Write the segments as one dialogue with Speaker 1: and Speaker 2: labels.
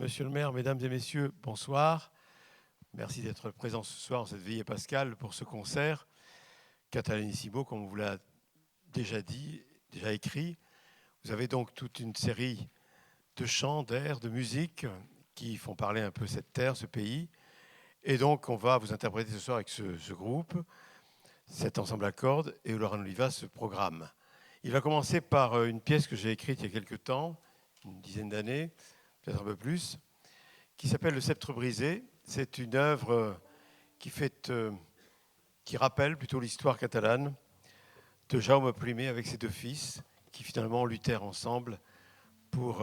Speaker 1: Monsieur le maire, mesdames et messieurs, bonsoir. Merci d'être présents ce soir en cette veillée pascale pour ce concert Catalanissimo, comme on vous l'a déjà dit, déjà écrit. Vous avez donc toute une série de chants, d'airs, de musique qui font parler un peu cette terre, ce pays. Et donc, on va vous interpréter ce soir avec ce groupe, cet ensemble à cordes, et Laurent Oliva, ce programme. Il va commencer par une pièce que j'ai écrite il y a quelques temps, une dizaine d'années, peut-être un peu plus, qui s'appelle Le Sceptre brisé. C'est une œuvre qui rappelle plutôt l'histoire catalane de Jaume I avec ses deux fils, qui finalement luttèrent ensemble pour,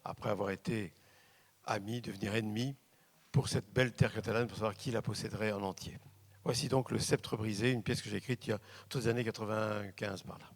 Speaker 1: après avoir été amis, devenir ennemis, pour cette belle terre catalane, pour savoir qui la posséderait en entier. Voici donc Le Sceptre brisé, une pièce que j'ai écrite il y a toutes les années 95 par là.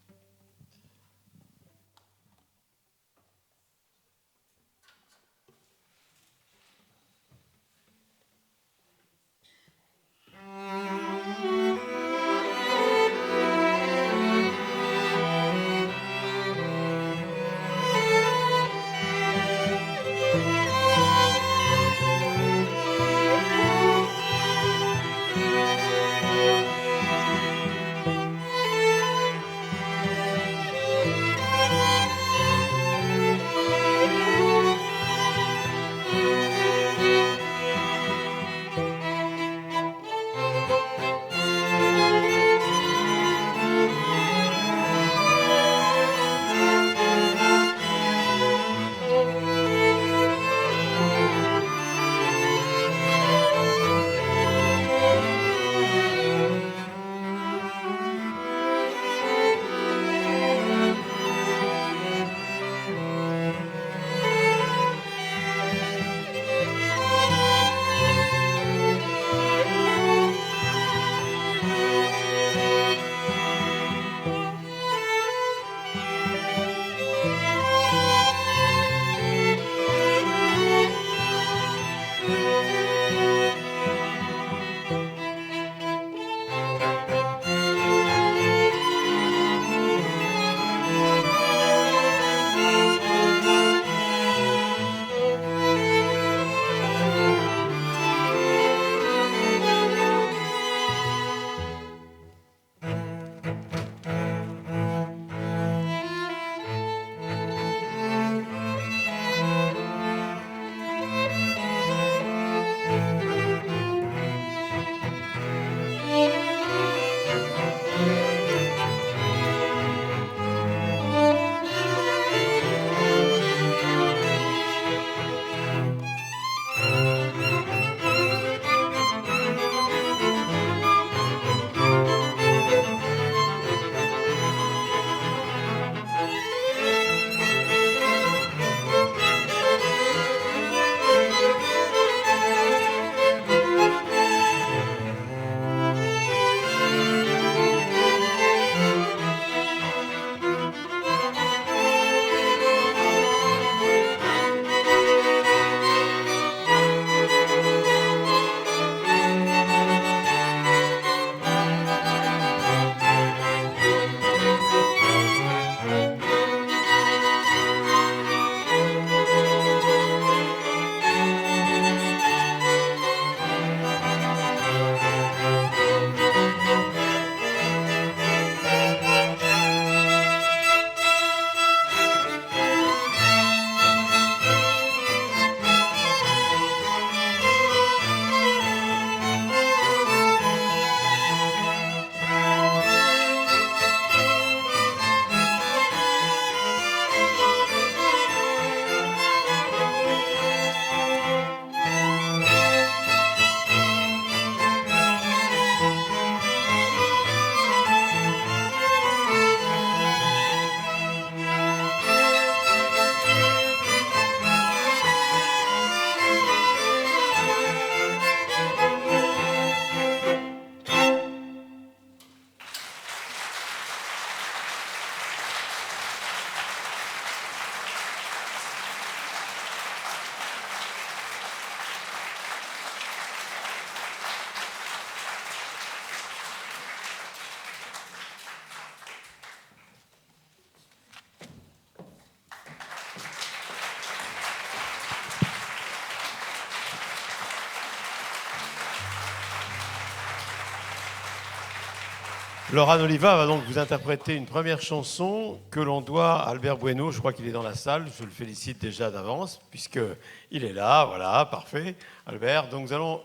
Speaker 1: Laurent Oliva va donc vous interpréter une première chanson que l'on doit à Albert Bueno. Je crois qu'il est dans la salle. Je le félicite déjà d'avance, puisqu'il est là. Voilà, parfait, Albert. Donc nous allons,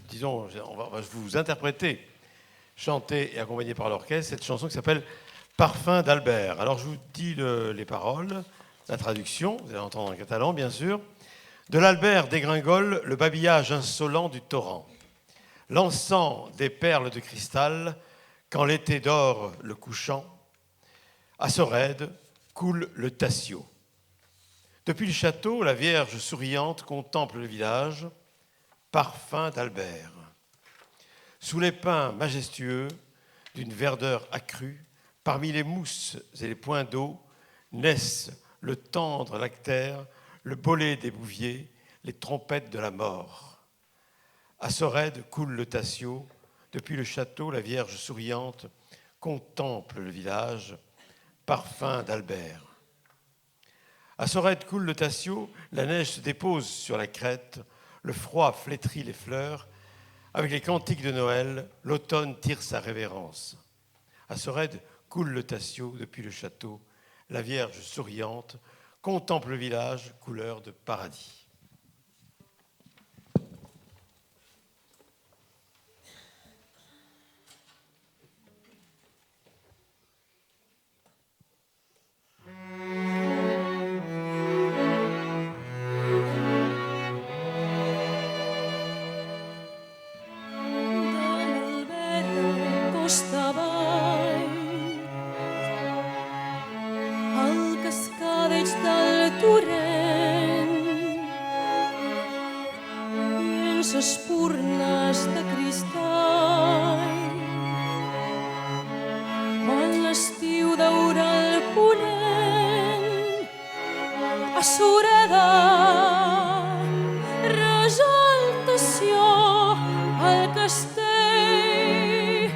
Speaker 1: disons, on va vous interpréter, chanter et accompagner par l'orchestre, cette chanson qui s'appelle Parfum d'Albert. Alors je vous dis les paroles, la traduction, vous allez entendre en catalan, bien sûr. De l'Albert dégringole le babillage insolent du torrent. L'encens des perles de cristal, quand l'été dort le couchant, à Sorède coule le Tassio. Depuis le château, la Vierge souriante contemple le village, parfum d'Albert. Sous les pins majestueux d'une verdeur accrue, parmi les mousses et les points d'eau, naissent le tendre lactaire, le bollet des bouviers, les trompettes de la mort. À Sorède coule le Tassio, depuis le château, la Vierge souriante contemple le village, parfum d'Albert. À Sorède coule le Tassio, la neige se dépose sur la crête, le froid flétrit les fleurs, avec les cantiques de Noël, l'automne tire sa révérence. À Sorède coule le Tassio, depuis le château, la Vierge souriante contemple le village, couleur de paradis.
Speaker 2: Espurnes de cristall. Quan l'estiu daura el ponent, a Sureda, resaltació al castell.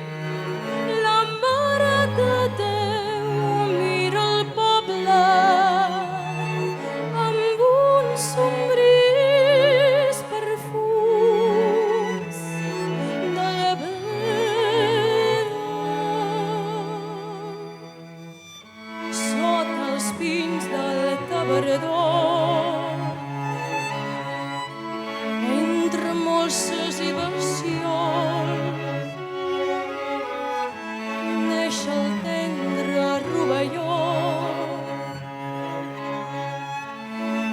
Speaker 2: La mare de Déu mira el poble amb un somrís perfums de vera. Sota els pins del Tabardor, entre molses i versió, neix el tendre rovelló.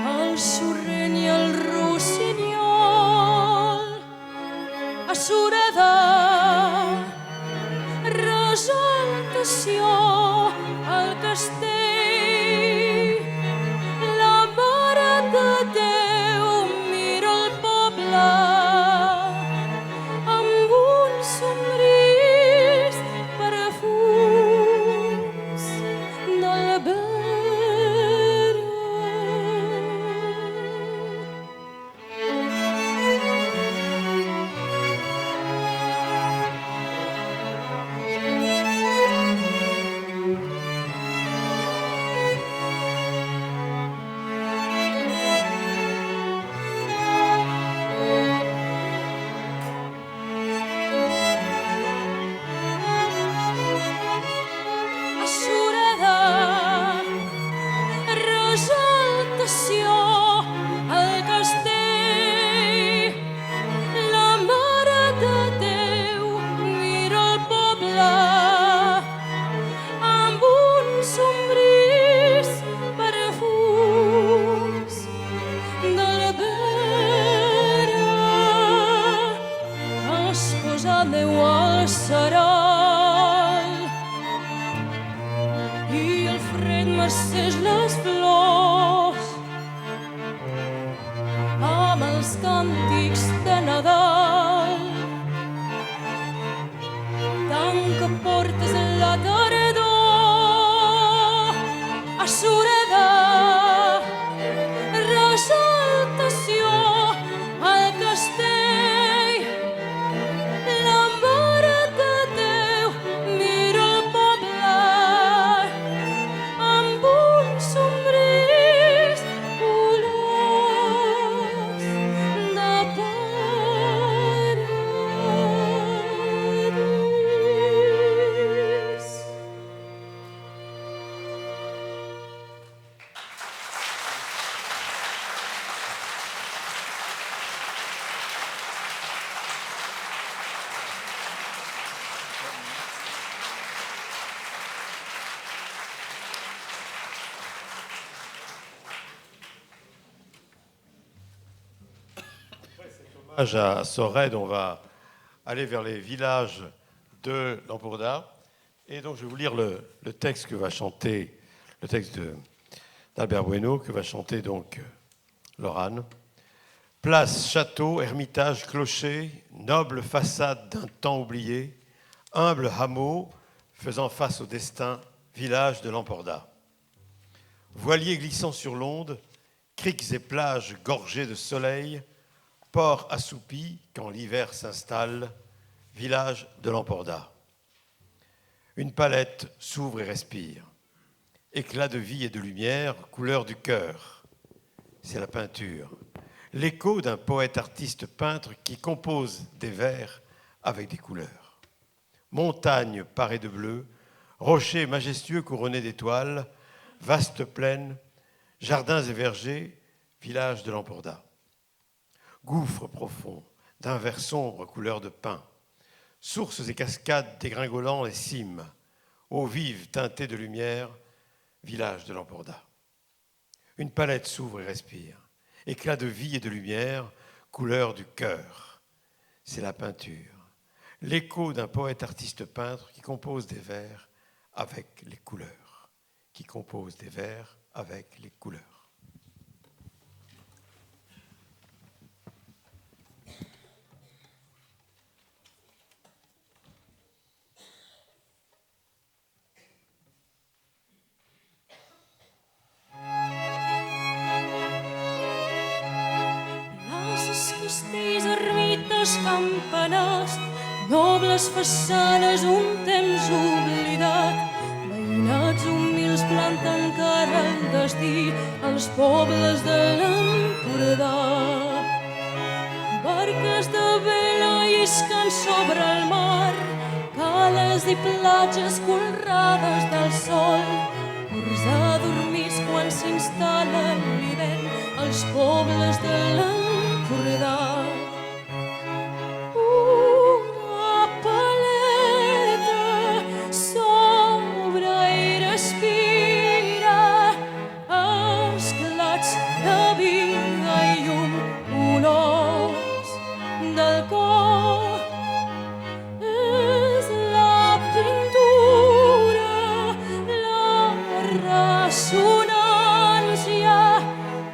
Speaker 2: El sorrent i el rossinyol, a Sureda, resaltació al castell. La mare de Déu mira el poble amb un somrís perfums d'Albert. A Sureda, resaltació al castell. La mare de Déu mira el poble amb un somrís perfums d'Albert. Esposat-meu al serall i el fred mercès les flors, amb els càntics de Nadal. Tanca portes la tardor, a Sureda, resaltació al castell. La mare de Déu mira el poble amb un somrís colors de pell.
Speaker 1: À Sorède, on va aller vers les villages de l'Emporda. Et donc, je vais vous lire le texte que va chanter, le texte d'Albert Bueno, que va chanter donc Laurane. Place, château, ermitage, clocher, noble façade d'un temps oublié, humble hameau faisant face au destin, village de l'Emporda. Voiliers glissant sur l'onde, criques et plages gorgées de soleil, port assoupi quand l'hiver s'installe, village de l'Emporda. Une palette s'ouvre et respire. Éclat de vie et de lumière, couleur du cœur. C'est la peinture. L'écho d'un poète artiste peintre qui compose des vers avec des couleurs. Montagne parée de bleu, rochers majestueux couronnés d'étoiles, vaste plaine, jardins et vergers, village de l'Emporda. Gouffre profond, d'un vert sombre couleur de pin, sources et cascades dégringolant les cimes, eaux vives teintées de lumière, village de l'Emporda. Une palette s'ouvre et respire, éclat de vie et de lumière, couleur du cœur. C'est la peinture, l'écho d'un poète artiste peintre qui compose des vers avec les couleurs, qui compose des vers avec les couleurs.
Speaker 2: Castells, ermites, campanars, nobles façanes, un temps oblidat. Veïnats humils planten cara al destí als pobles de l'Empordà. Barques de vela llisquen sobre el mar, cales i platges colrades del sol, ports adormits quan s'instal·la l'hivern als pobles de l'Empordà. Una paleta s'obre i respira, esclats de vida i llum, olors del cor. És la pintura, la ressonància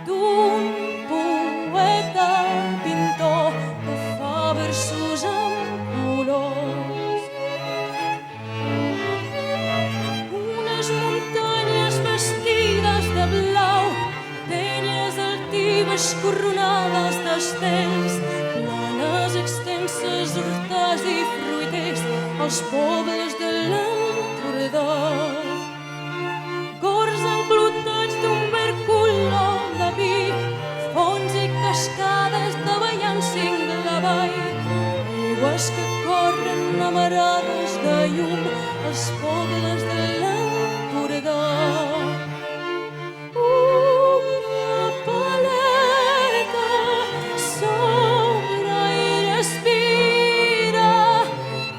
Speaker 2: d'un poeta pintor que fa versos amb colors. Unes muntanyes vestides de blau, penyes altives coronades d'estels, planes extenses, hortars i fruiters, els pobles de l'Empordà. Cors enclotats d'un verd color de vi, fonts i cascades davallant cinc la vall, aigües que corren amarades de llum, els pobles de l'Empordà. Una paleta s'obre i respira,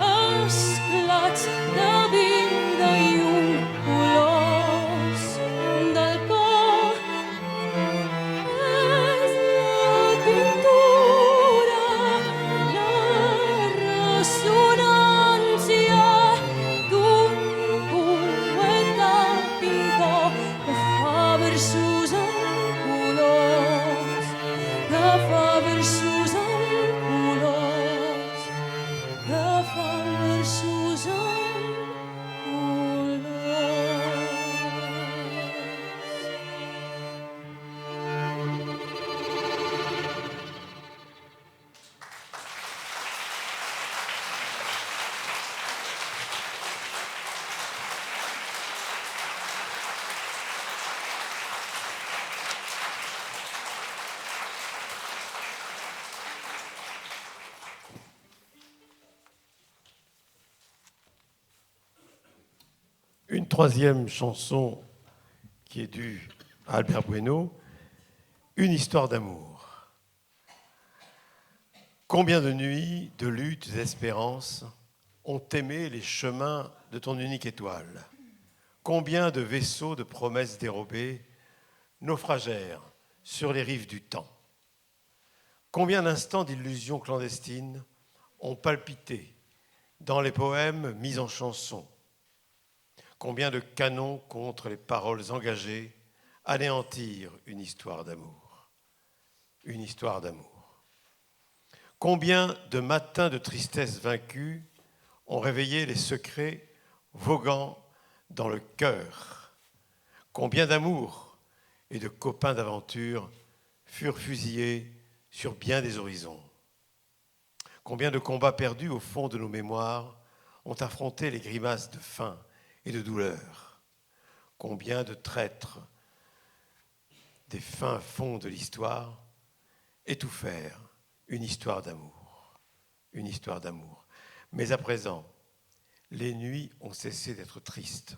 Speaker 2: esclats de vida i llum, colors del cor. És la pintura, la ressonància d'un poeta pintor que fa versos amb colors, que fa versos amb colors, que fa versos amb colors.
Speaker 1: Une troisième chanson qui est due à Albert Bueno, Une histoire d'amour. Combien de nuits, de luttes, d'espérances ont aimé les chemins de ton unique étoile? Combien de vaisseaux de promesses dérobées naufragèrent sur les rives du temps? Combien d'instants d'illusions clandestines ont palpité dans les poèmes mis en chanson? Combien de canons contre les paroles engagées anéantirent une histoire d'amour? Une histoire d'amour. Combien de matins de tristesse vaincue ont réveillé les secrets voguant dans le cœur? Combien d'amour et de copains d'aventure furent fusillés sur bien des horizons? Combien de combats perdus au fond de nos mémoires ont affronté les grimaces de faim et de douleur? Combien de traîtres des fins fonds de l'histoire étouffèrent une histoire d'amour, une histoire d'amour. Mais à présent, les nuits ont cessé d'être tristes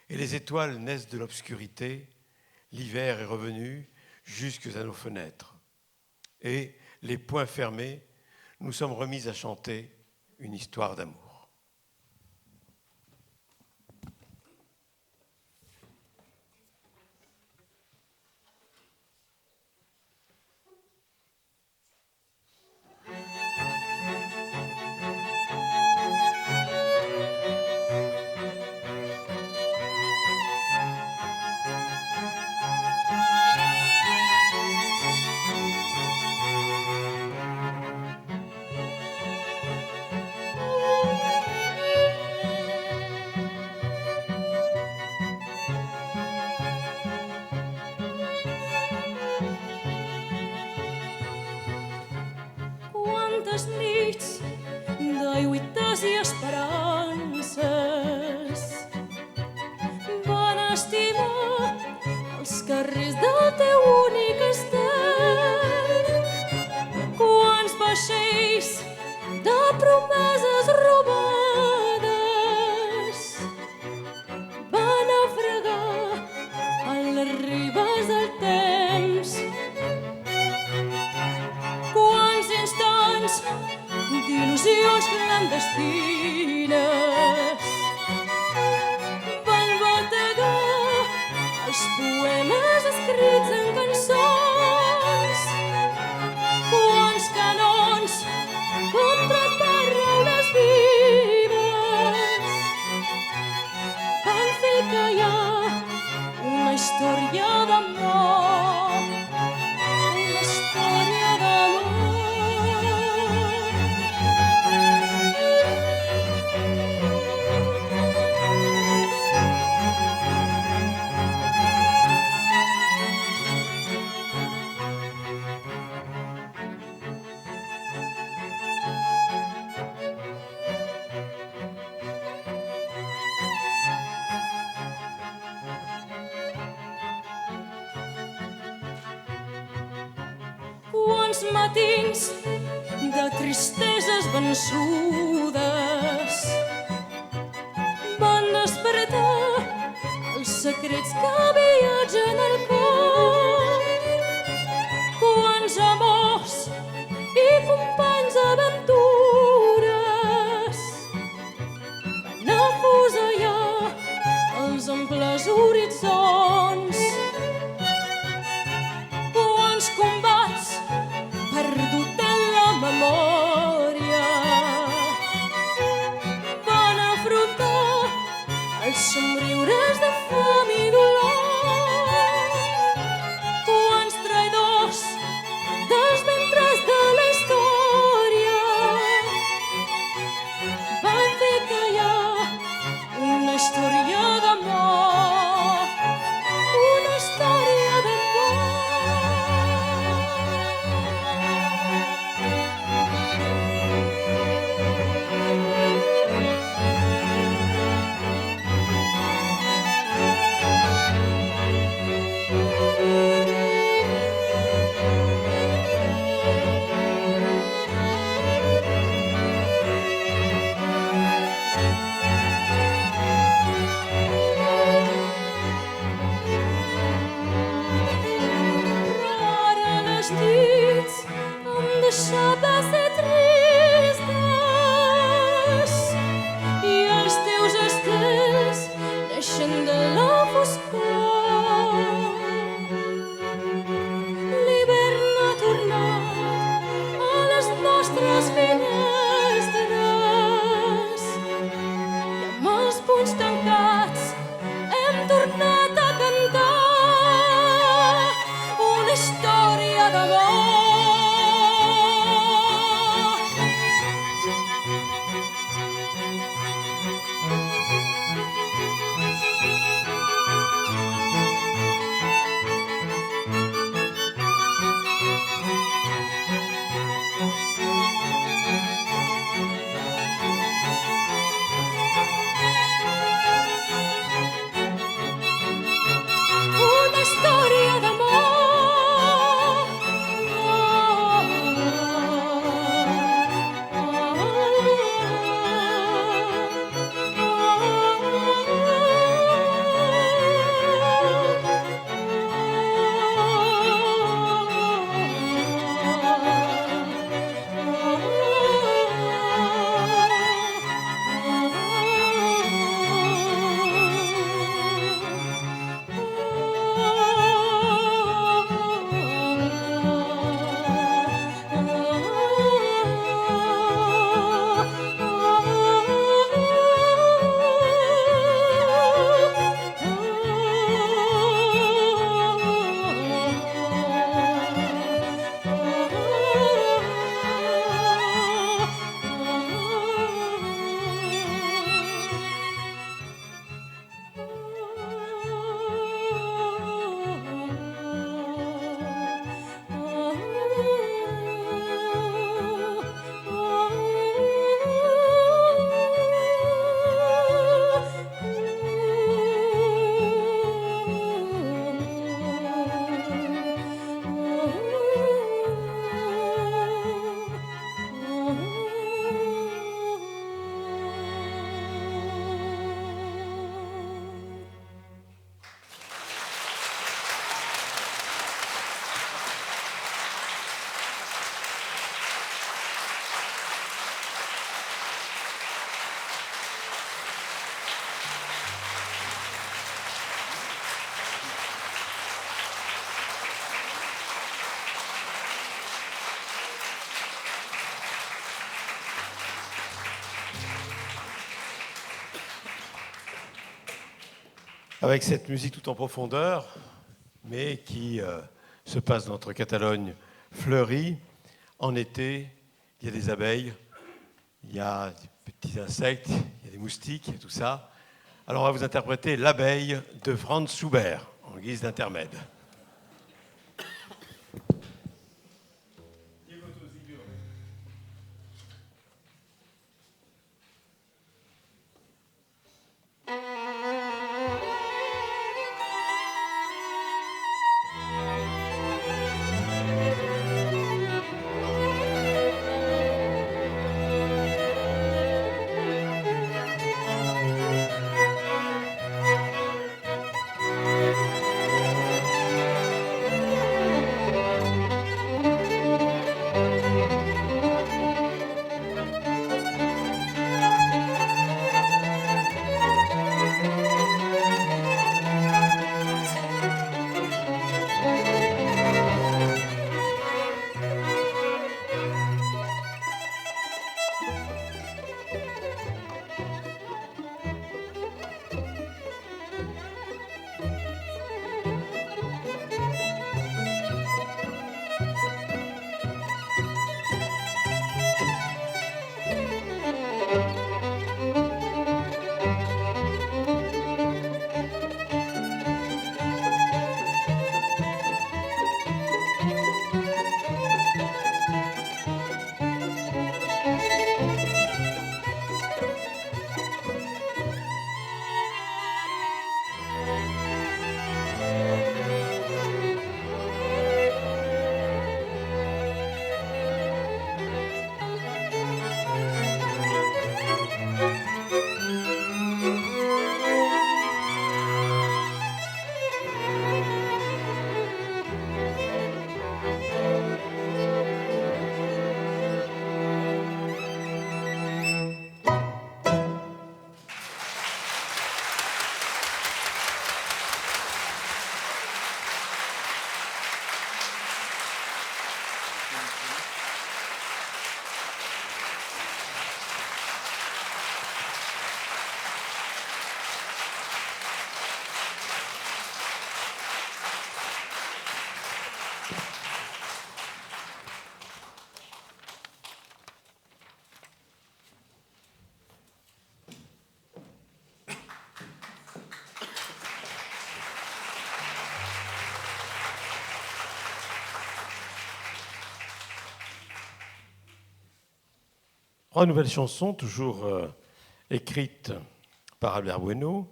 Speaker 1: et les étoiles naissent de l'obscurité. L'hiver est revenu jusque à nos fenêtres et, les poings fermés, nous sommes remis à chanter une histoire d'amour.
Speaker 2: Quantes nits de lluites i esperances van estimar els carrers del teu únic estel. Quants vaixells de promeses robades van naufragar a les ribes del temps. Quants instants d'il·lusions clandestines van bategar els poemes escrits en cançons. Quants canons contra paraules vives van fer callar una història d'amor, una història d'amor. Quants matins de tristeses vençudes van despertar els secrets que viatgen al cor. Quants amors i companys aventures van afusellar els amples horitzons. Quants combats perdut en la memòria van afrontar els somriures de fam i dolor. Quants traïdors dels ventres de la història van fer callar una història d'amor, una història d'amor.
Speaker 1: avec cette musique tout en profondeur, mais qui se passe dans notre Catalogne fleurie. En été, il y a des abeilles, il y a des petits insectes, il y a des moustiques, il y a tout ça. Alors on va vous interpréter L'abeille de Franz Schubert, en guise d'intermède. Trois nouvelles chansons, toujours écrites par Albert Bueno,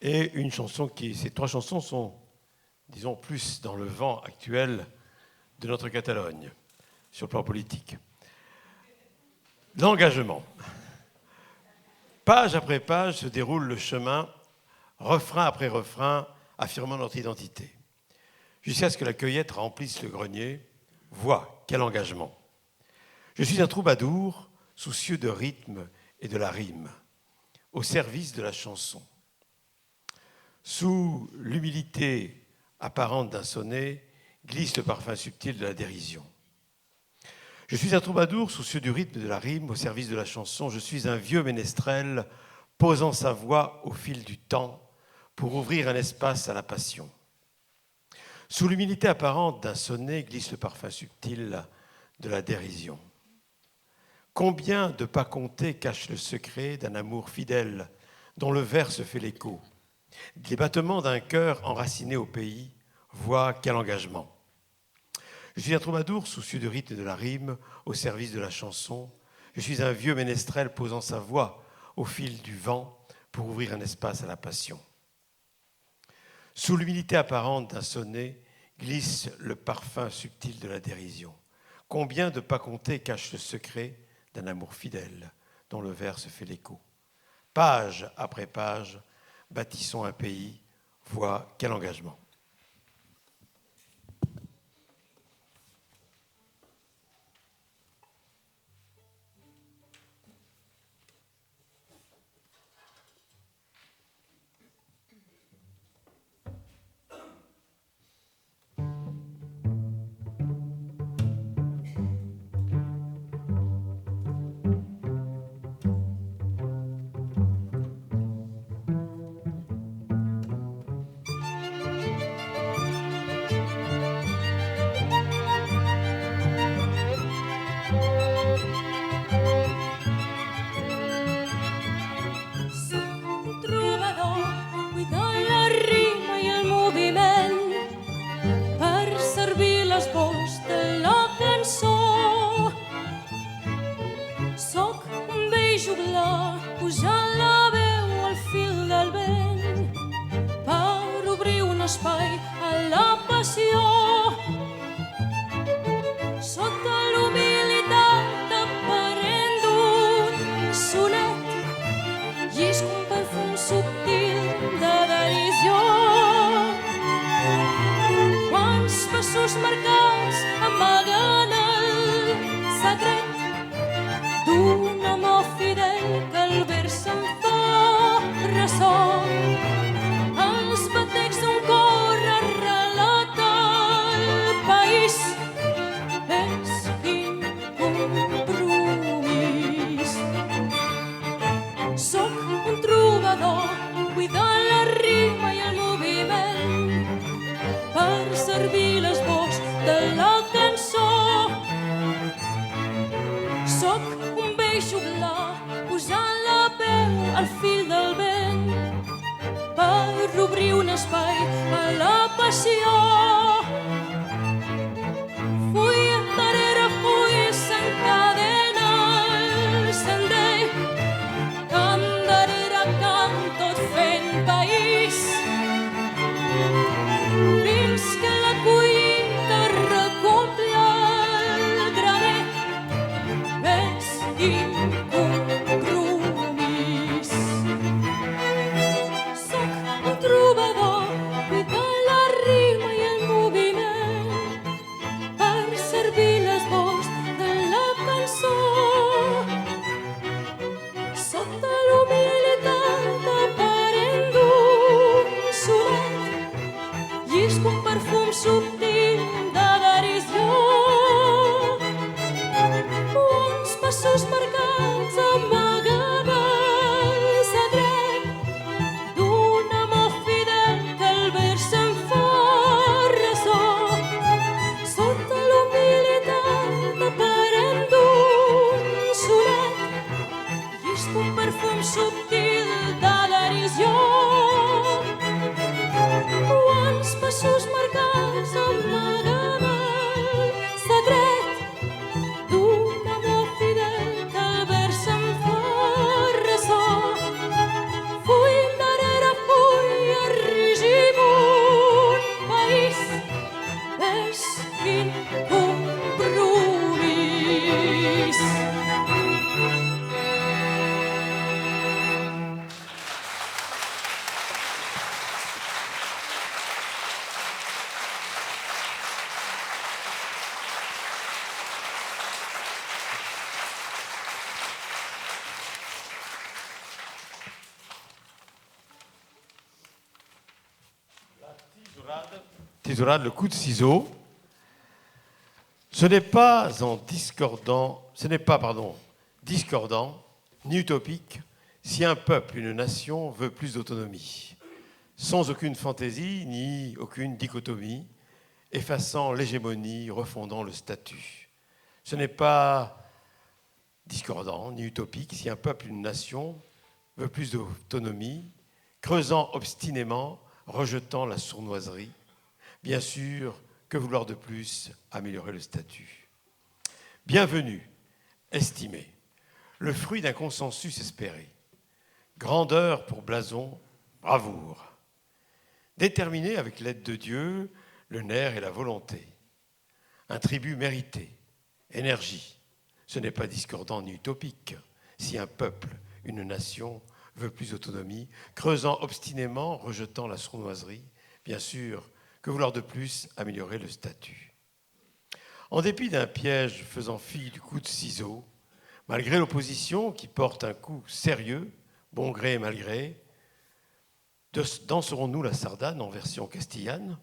Speaker 1: et une chanson ces trois chansons sont, disons, plus dans le vent actuel de notre Catalogne, sur le plan politique. L'engagement. Page après page se déroule le chemin, refrain après refrain, affirmant notre identité. Jusqu'à ce que la cueillette remplisse le grenier. Vois, quel engagement. Je suis un troubadour, soucieux de rythme et de la rime, au service de la chanson. Sous l'humilité apparente d'un sonnet, glisse le parfum subtil de la dérision. Je suis un troubadour, soucieux du rythme et de la rime, au service de la chanson. Je suis un vieux ménestrel, posant sa voix au fil du temps pour ouvrir un espace à la passion. Sous l'humilité apparente d'un sonnet, glisse le parfum subtil de la dérision. Combien de pas comptés cachent le secret d'un amour fidèle dont le vers se fait l'écho. Les battements d'un cœur enraciné au pays, vois quel engagement. Je suis un troubadour soucieux du rythme et de la rime, au service de la chanson. Je suis un vieux ménestrel posant sa voix au fil du vent pour ouvrir un espace à la passion. Sous l'humilité apparente d'un sonnet, glisse le parfum subtil de la dérision. Combien de pas comptés cachent le secret d'un amour fidèle dont le vers se fait l'écho. Page après page, bâtissons un pays, vois quel engagement.
Speaker 2: espai a la passió. Sota l'humilitat aparent d'un sonet llisc un perfum subtil de derisió. Quants passos marcats amaguen el secret d'un amor fidel que al vers em fa ressò. Els batecs d'un cor relata el país. Ves quin compromís. Soc un trobador cuidant la rima i el moviment per servir l'esbós de la cançó. Soc un vell joglar posant la veu al fil del vent per obrir un espai a la passió. Full darrere full s'encadena el sender, camp darrere camp tot fent país, fins que la collita recomplia el graner. Ves quin compromís. Soc un trobador cuidant la rima i el moviment per servir l'esbós de la cançó. Sota l'humilitat aparent d'un sonet llisc un perfum subtil de derisió. Uns passos marcats amaguen el secret d'un amor fidel que al vers em fa ressò. Sota l'humilitat aparent d'un sonet llisc un perfum subtil de derisió. Quants passos marcats amaguen el secret d'un amor fidel que al vers em fa ressò. Full darrere full erigim un país. Ves quin compromís.
Speaker 1: Tisorade, le coup de ciseau. Ce n'est pas discordant ni utopique si un peuple, une nation veut plus d'autonomie, sans aucune fantaisie ni aucune dichotomie, effaçant l'hégémonie, refondant le statut. Ce n'est pas discordant ni utopique si un peuple, une nation veut plus d'autonomie, creusant obstinément, rejetant la sournoiserie. Bien sûr, que vouloir de plus, améliorer le statut. Bienvenue, estimé, le fruit d'un consensus espéré. Grandeur pour blason, bravoure. Déterminé avec l'aide de Dieu, le nerf et la volonté. Un tribut mérité, énergie. Ce n'est pas discordant ni utopique si un peuple, une nation, veut plus d'autonomie, creusant obstinément, rejetant la sournoiserie. Bien sûr, que vouloir de plus, améliorer le statut. En dépit d'un piège faisant fi du coup de ciseau, malgré l'opposition qui porte un coup sérieux, bon gré et mal gré, danserons-nous la sardane en version castillane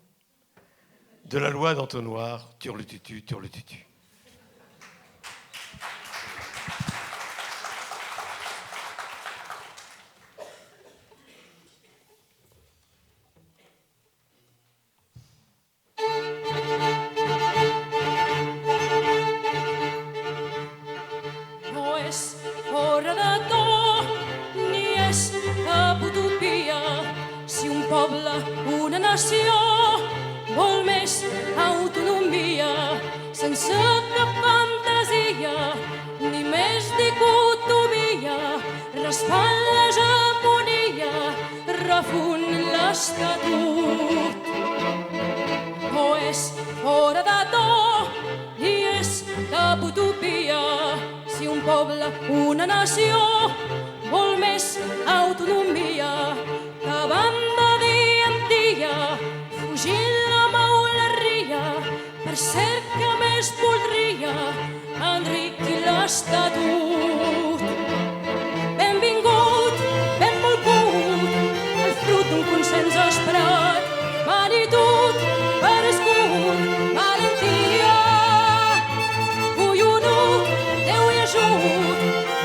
Speaker 1: de la loi d'entonnoir, turlututu, turlututu.
Speaker 2: Una nació vol més autonomia, sense cap fantasia ni més dicotomia. Raspant l'hegemonia, refund l'estatut. poble, una nació, vol més autonomia que banda dia en dia, fugint la mauleria per ser que més voldria enriquir l'Estatut. Benvingut, benvolgut, el fruit d'un consens esperat, manitud, merescut, valentia. Collonut, Déu i ajut,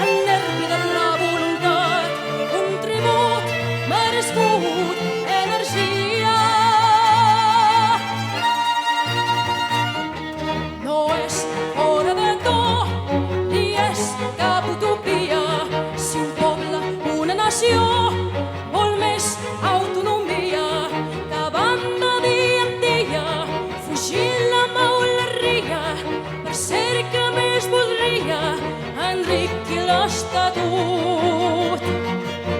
Speaker 2: el nervi de la voluntat, un tribut merescut, energia. No és fora de to, ni és cap utopia, si un poble, una nació, vol més autonomia que banda dia en dia, fugint la mauleria per ser que més voldria enriquir l'Estatut.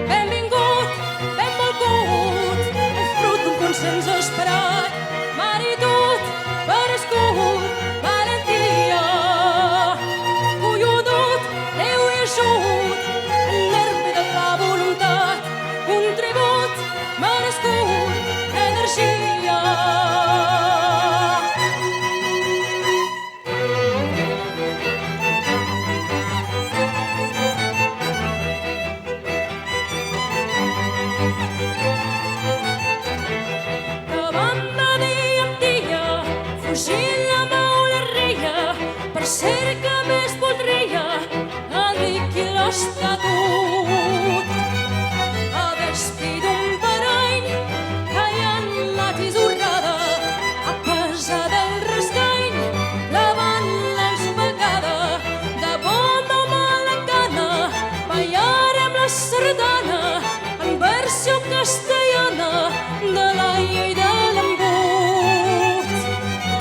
Speaker 2: Benvingut, benvolgut, el fruit d'un consens esperat, maritud, merescut, valentia. Collonut, Déu i ajut, el nervi de la voluntat, un tribut merescut, energia. Que banda dia en dia, fugint la mauleria per ser que més voldria enriquir l'Estatut. A despí d'un parany que hi ha la tisorrada, a pesar del rescany, lavant l'ensopegada, de bona o mala gana, ballarem la sardana en versió castellana de la llei de l'embut.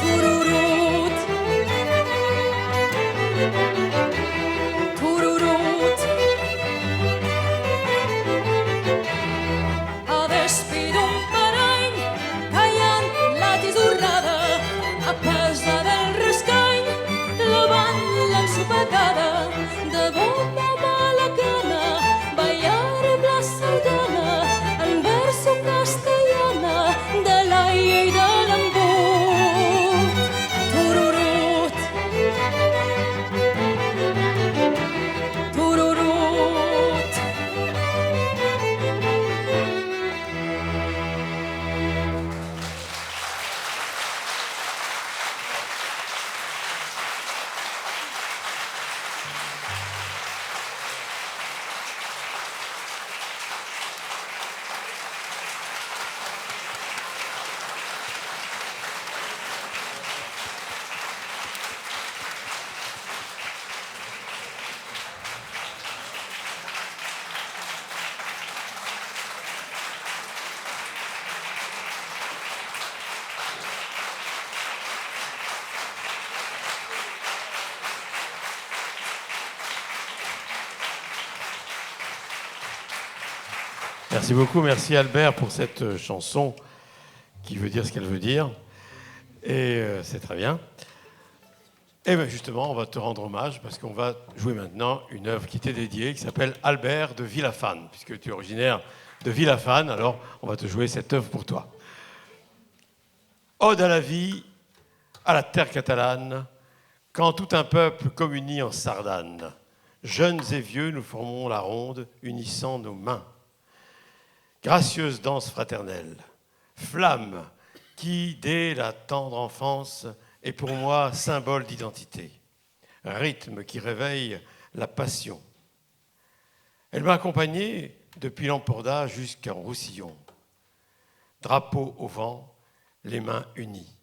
Speaker 2: Tururut, tururut. A despí d'un parany que hi ha la tisorrada, a pesar del rescany, lavant l'ensopegada, de bona o mala gana, ballarem la sardana en versió castellana de la llei de l'embut. Tururut, tururut.
Speaker 1: Merci beaucoup, merci Albert pour cette chanson qui veut dire ce qu'elle veut dire. Et c'est très bien. Et bien justement, on va te rendre hommage parce qu'on va jouer maintenant une œuvre qui t'est dédiée, qui s'appelle Albert de Villafane. Puisque tu es originaire de Villafane, alors on va te jouer cette œuvre pour toi. Ode à la vie, à la terre catalane, quand tout un peuple communie en Sardane. Jeunes et vieux, nous formons la ronde, unissant nos mains. Gracieuse danse fraternelle, flamme qui, dès la tendre enfance, est pour moi symbole d'identité, rythme qui réveille la passion. Elle m'a accompagné depuis l'Emporda jusqu'en Roussillon. Drapeau au vent, les mains unies.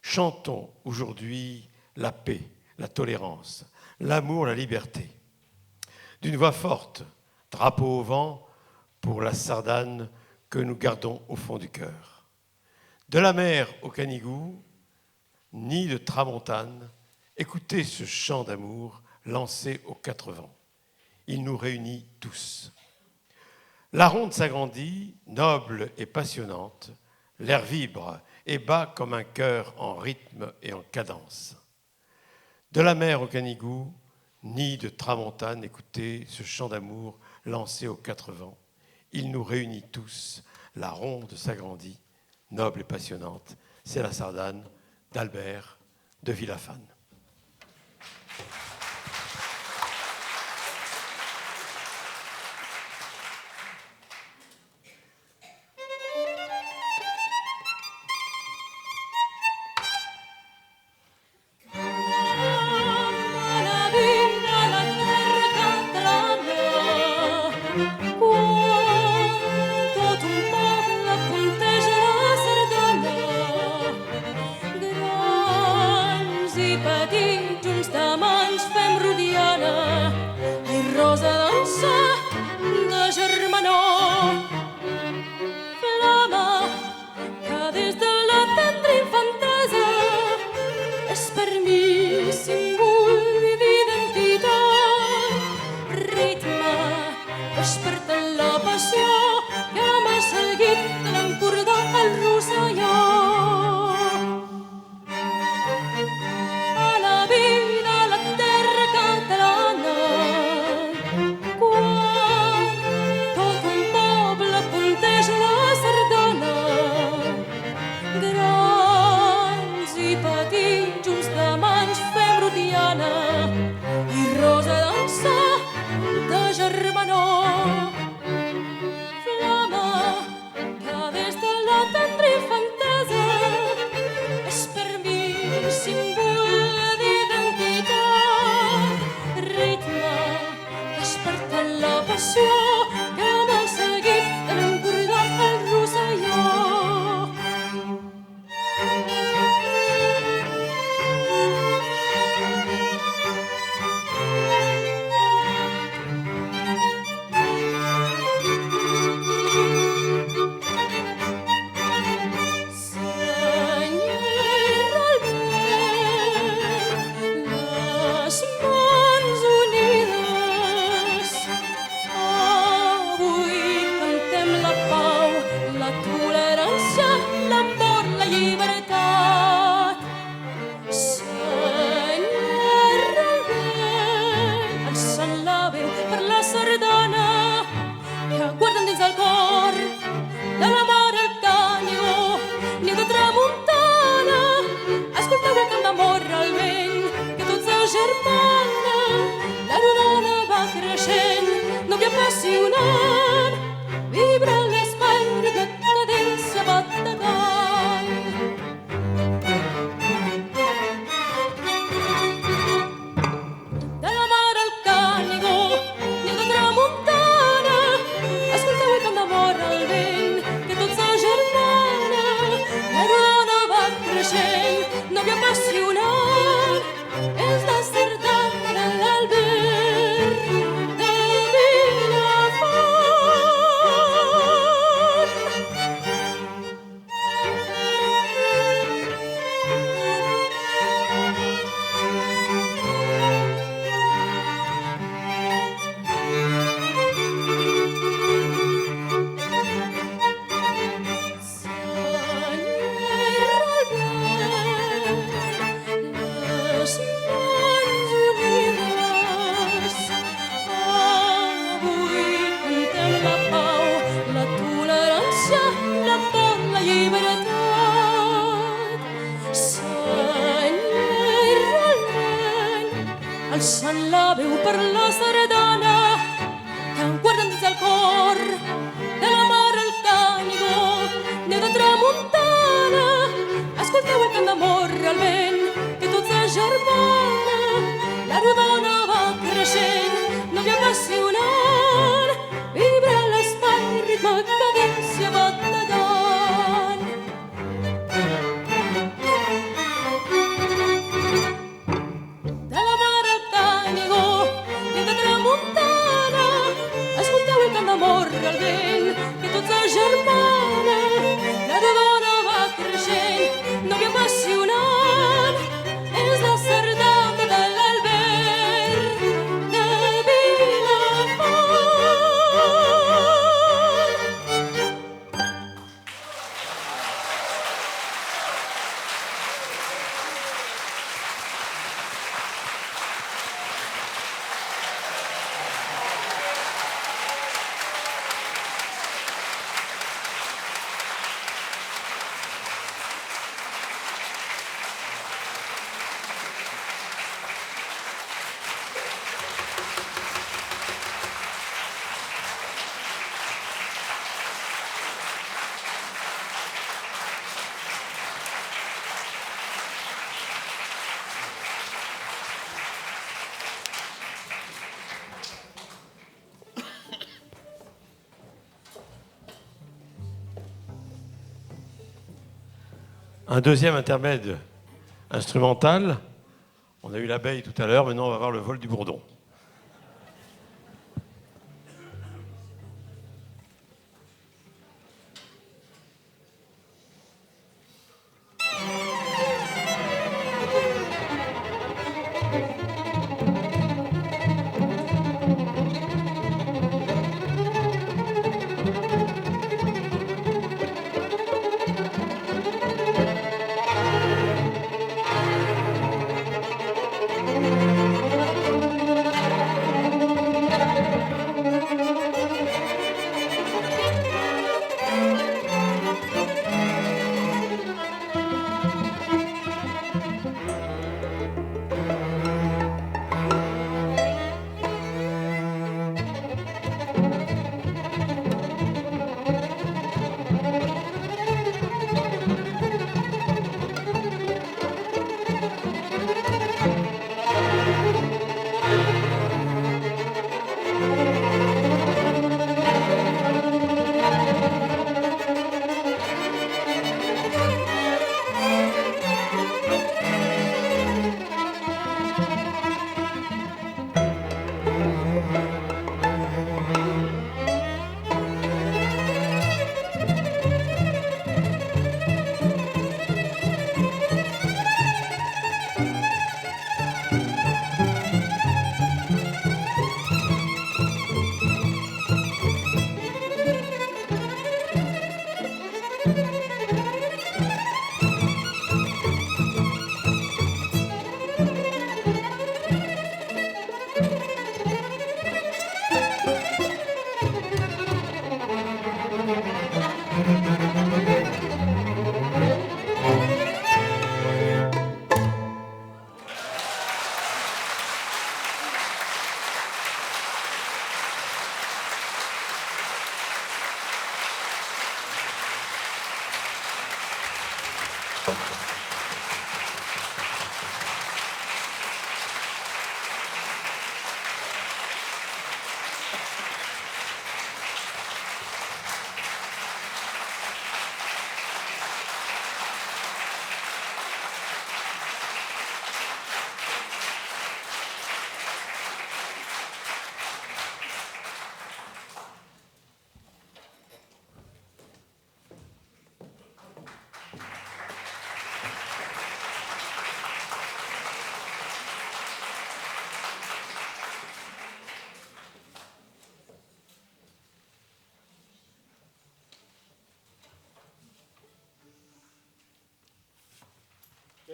Speaker 1: Chantons aujourd'hui la paix, la tolérance, l'amour, la liberté. D'une voix forte, drapeau au vent, pour la Sardane que nous gardons au fond du cœur. De la mer au Canigou, ni de tramontane, écoutez ce chant d'amour lancé aux quatre vents. Il nous réunit tous. La ronde s'agrandit, noble et passionnante, l'air vibre et bat comme un cœur en rythme et en cadence. De la mer au Canigou, ni de tramontane, écoutez ce chant d'amour lancé aux quatre vents. Il nous réunit tous, la ronde s'agrandit, noble et passionnante. C'est la Sardane d'Albert de Villafane.
Speaker 2: Dalla mare al Canigo,
Speaker 1: un deuxième intermède instrumental. On a eu l'abeille tout à l'heure, maintenant on va voir le vol du bourdon.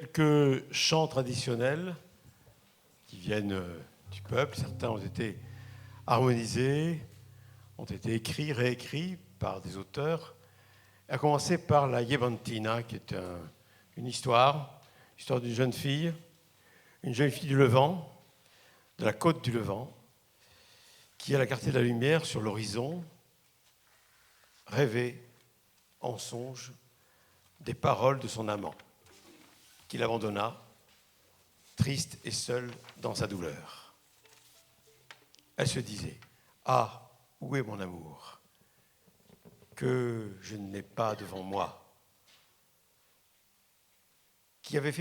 Speaker 1: Quelques chants traditionnels qui viennent du peuple. Certains ont été harmonisés, ont été écrits, réécrits par des auteurs. À commencer par la Yevantina, qui est une histoire d'une jeune fille du Levant, de la côte du Levant, qui, à la clarté de la lumière sur l'horizon, rêvait en songe des paroles de son amant, qui l'abandonna, triste et seule dans sa douleur. Elle se disait « Ah, où est mon amour que je n'ai pas devant moi ?» qui avait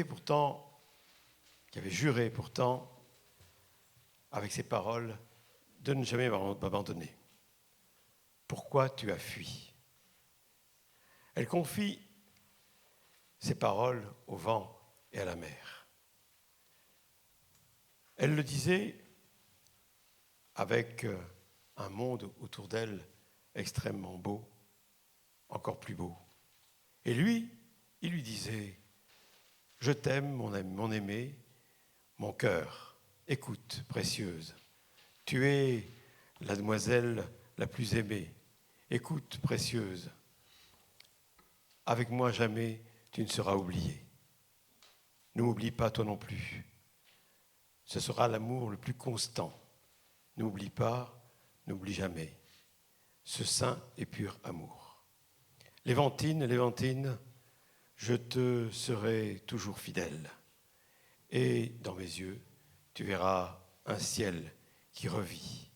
Speaker 1: juré pourtant, avec ses paroles, de ne jamais m'abandonner. Pourquoi tu as fui ? Elle confie ses paroles au vent et à la mer. Elle le disait avec un monde autour d'elle extrêmement beau, encore plus beau. Et lui, il lui disait « Je t'aime, mon aimé, mon cœur, écoute, précieuse, tu es la demoiselle la plus aimée, écoute, précieuse, avec moi jamais tu ne seras oubliée. Ne m'oublie pas toi non plus. Ce sera l'amour le plus constant. N'oublie pas, n'oublie jamais ce saint et pur amour. Lévantine, je te serai toujours fidèle. Et dans mes yeux, tu verras un ciel qui revit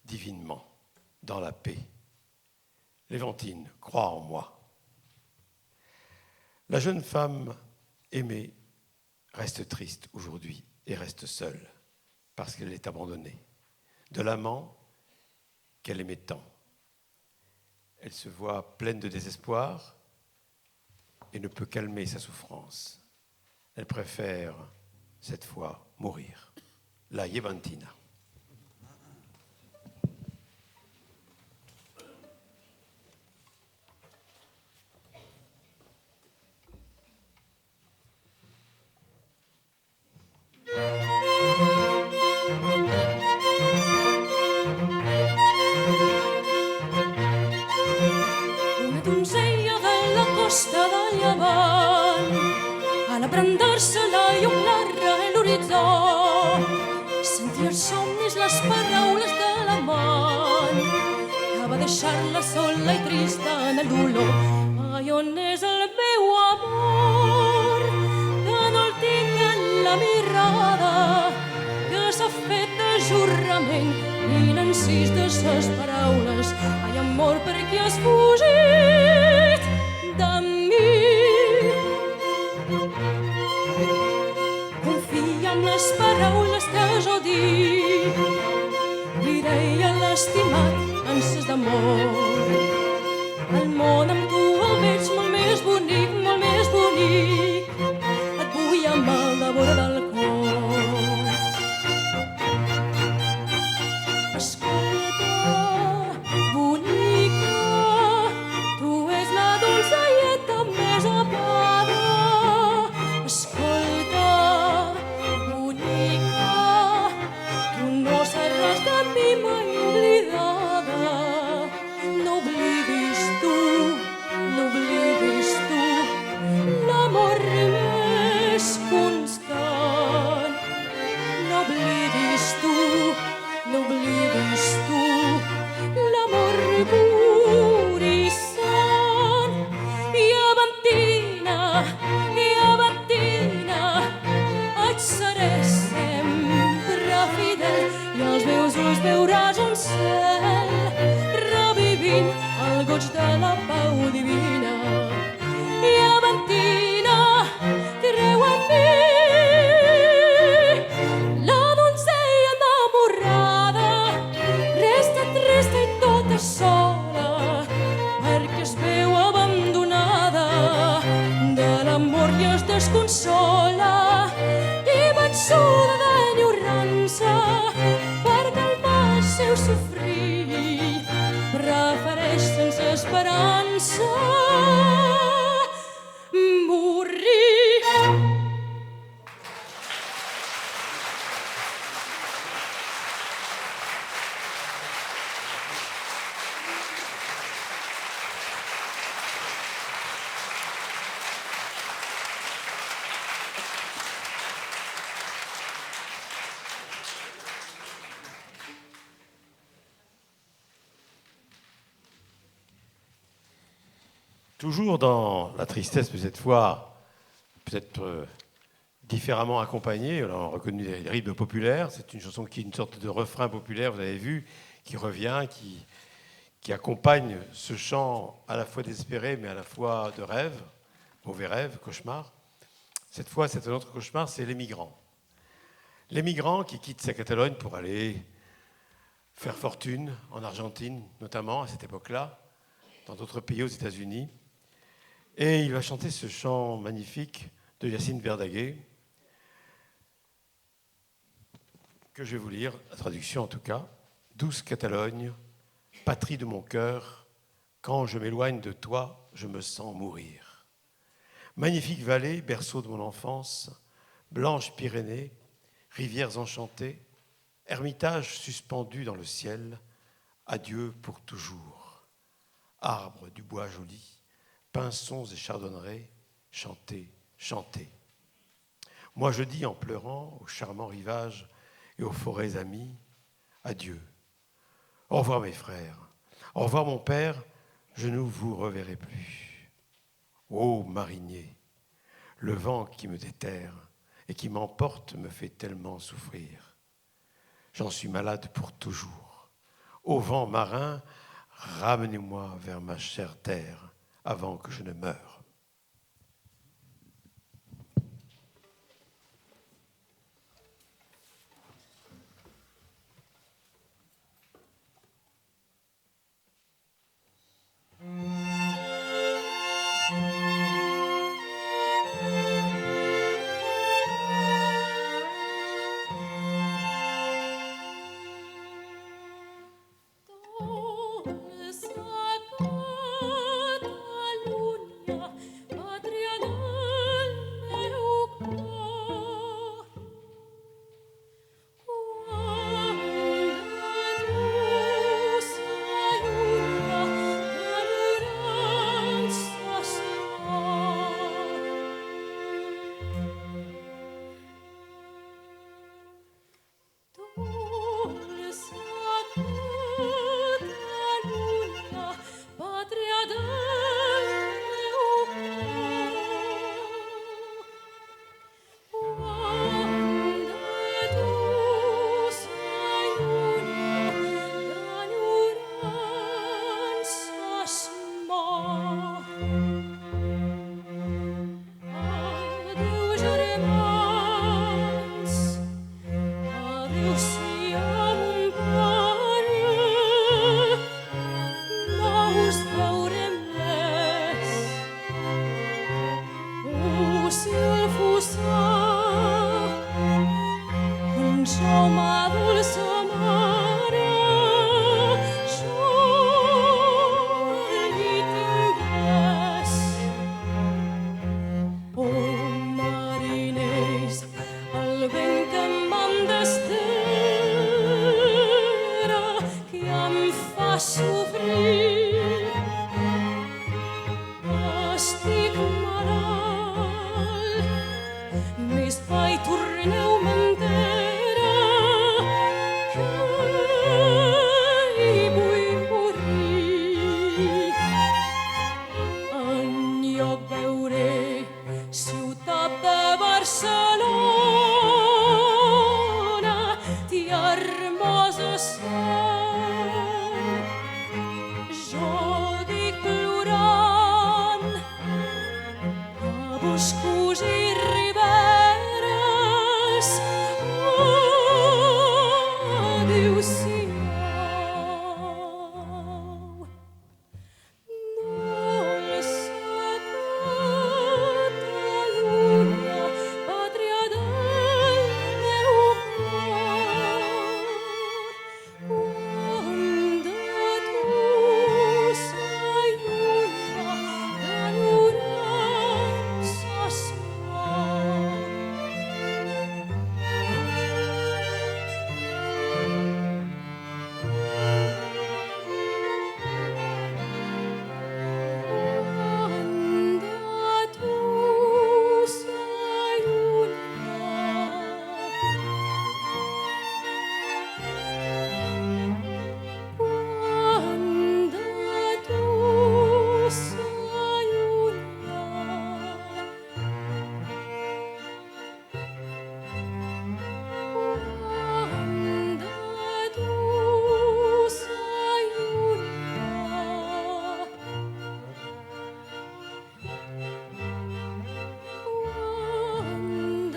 Speaker 1: divinement dans la paix. Lévantine, crois en moi. La jeune femme aimée reste triste aujourd'hui et reste seule parce qu'elle est abandonnée de l'amant qu'elle aimait tant. Elle se voit pleine de désespoir et ne peut calmer sa souffrance. Elle préfère, cette fois, mourir. La Yevantina.
Speaker 2: Una donzella de la costa de Llevant, a l'abrandar-se-la i omplar-re l'horitzó, sentia els somnis, les paraules de l'amant, que va deixar-la sola i trista en el dolor. Ai, on és el meu amor, que no el tinc en la mirada, que s'ha fet de jurament i n'encís de ses paraules. Ai, amor, per què has fugit de mi? Confia en les paraules que jo dic, li deia l'estimat en ses d'amor. El món amb tu el veig molt més bonic, molt més bonic. Et vull amb la vora del cor. Escolta, bonica, tu és la donzelleta més amada. Escolta, bonica, tu no seràs de mi mai oblidada. No oblidis tu, no oblidis tu, l'amor més constant. No oblidis tu, no oblidis tu, l'amor pur i sant. Llevantina, llevantina, et seré sempre fidel i als meus ulls veuràs un cel revivint el goig de la pau divina. Llevantina, creu en mi, la donzella enamorada resta trista i tota sola perquè es veu abandonada de l'amor i es desconsola i vençuda d'enyorança per calmar el seu sofrir prefereix sense esperança morir.
Speaker 1: Toujours dans la tristesse, mais cette fois peut-être différemment accompagnée. On a reconnu les rythmes populaires. C'est une chanson qui est une sorte de refrain populaire, vous avez vu, qui revient, qui accompagne ce chant à la fois désespéré, mais à la fois de rêve, mauvais rêve, cauchemar. Cette fois, c'est un autre cauchemar, c'est les migrants. Les migrants qui quittent sa Catalogne pour aller faire fortune en Argentine, notamment à cette époque-là, dans d'autres pays aux États-Unis. Et il va chanter ce chant magnifique de Yacine Verdaguer, que je vais vous lire, la traduction en tout cas. Douce Catalogne, patrie de mon cœur, quand je m'éloigne de toi, je me sens mourir. Magnifique vallée, berceau de mon enfance, blanches Pyrénées, rivières enchantées, ermitage suspendu dans le ciel, adieu pour toujours. Arbres du bois joli, pinsons et chardonnerets, chantez, chantez. Moi je dis en pleurant aux charmants rivages et aux forêts amies, adieu. Au revoir mes frères, au revoir mon père, je ne vous reverrai plus. Ô marinier, le vent qui me déterre et qui m'emporte me fait tellement souffrir. J'en suis malade pour toujours. Ô vent marin, ramenez-moi vers ma chère terre avant que je ne meure.
Speaker 2: estic malalt, més mai torneu m'entera que hi vull morir. Enlloc veuré ciutat de Barcelona, tia hermosa seu. Jo dic plorant a boscos i riberes, adéu-siau. Dolça Catalunya, pàtria del meu cor, quan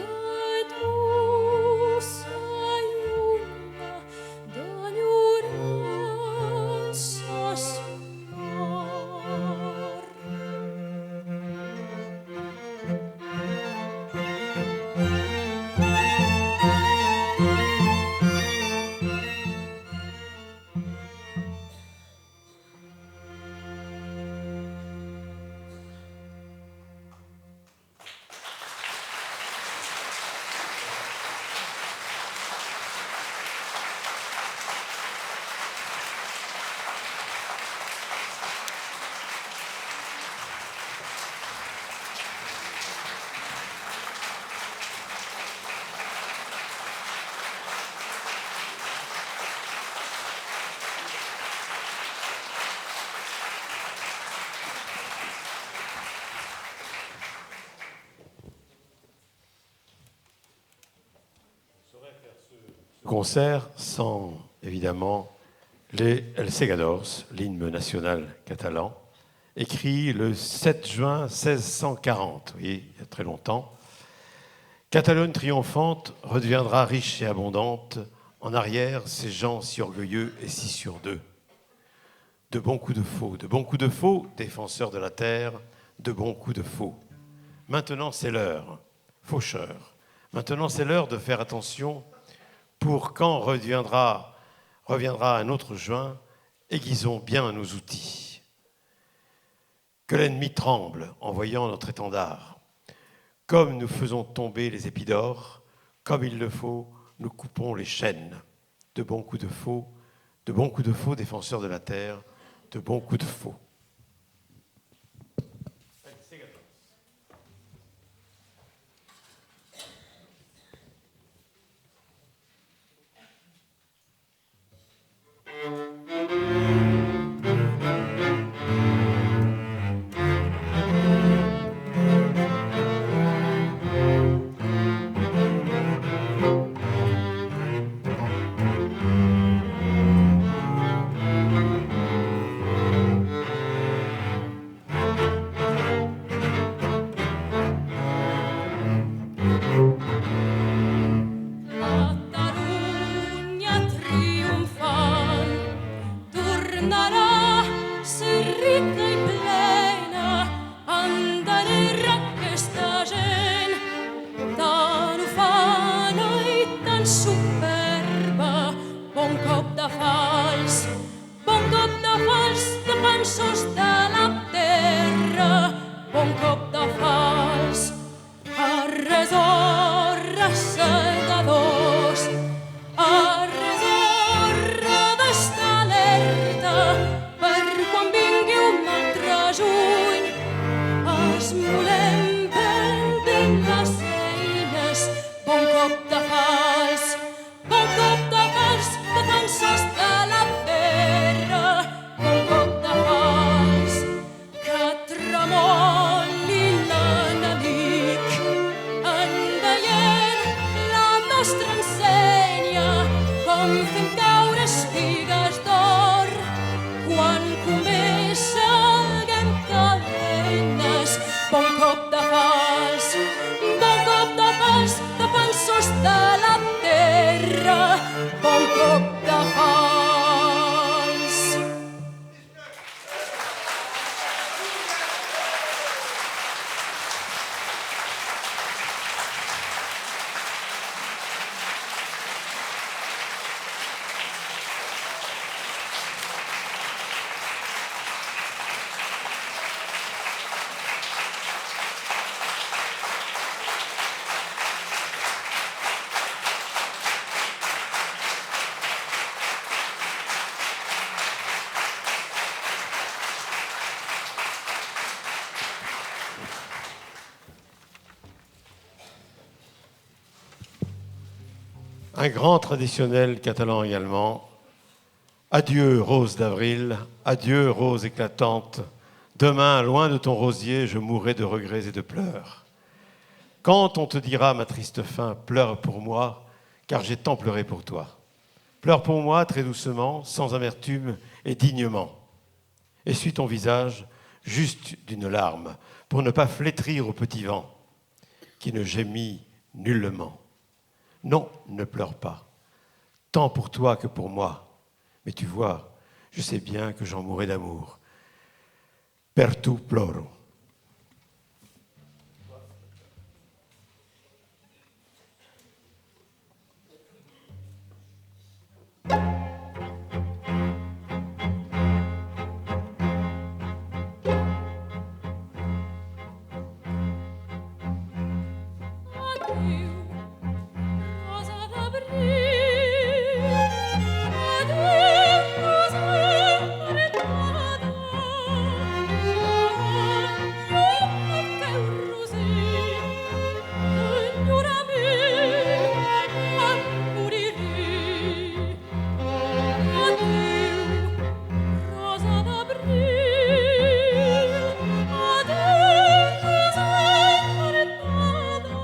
Speaker 2: de tu s'allunya l'enyorança suau.
Speaker 1: Concert sans, évidemment, les El Segadors, l'hymne national catalan, écrit le 7 juin 1640, vous voyez, il y a très longtemps. Catalogne triomphante redeviendra riche et abondante, en arrière, ces gens si orgueilleux et si sûrs d'eux. De bons coups de faux, défenseurs de la terre, de bons coups de faux. Maintenant, c'est l'heure, faucheurs, maintenant c'est l'heure de faire attention pour quand reviendra un autre juin, aiguisons bien nos outils. Que l'ennemi tremble en voyant notre étendard. Comme nous faisons tomber les épis d'or, comme il le faut, nous coupons les chaînes. De bons coups de faux, défenseurs de la terre, de bons coups de faux.
Speaker 2: esmolem ben les eines. Bon cop de fals, defensors de la terra. Bon cop de fals, que tremoli l'enemic. En veient la nostra ensenya, com fem caure espigues d'or, quan comeixen cadenes. Bon cop de fals, defensors de la terra. Bon cop de fals.
Speaker 1: Un grand traditionnel catalan également. Adieu, rose d'avril, adieu, rose éclatante. Demain, loin de ton rosier, je mourrai de regrets et de pleurs. Quand on te dira, ma triste fin, pleure pour moi, car j'ai tant pleuré pour toi. Pleure pour moi, très doucement, sans amertume et dignement. Essuie ton visage, juste d'une larme, pour ne pas flétrir au petit vent, qui ne gémit nullement. Non, ne pleure pas, tant pour toi que pour moi. Mais tu vois, je sais bien que j'en mourrai d'amour. Per tu ploro.
Speaker 2: Adieu, rosa d'abril. Adieu, rosa arretada. Io teu rosí, enyorament em moriré. Adieu, rosa d'abril. Adieu, rosa arretada.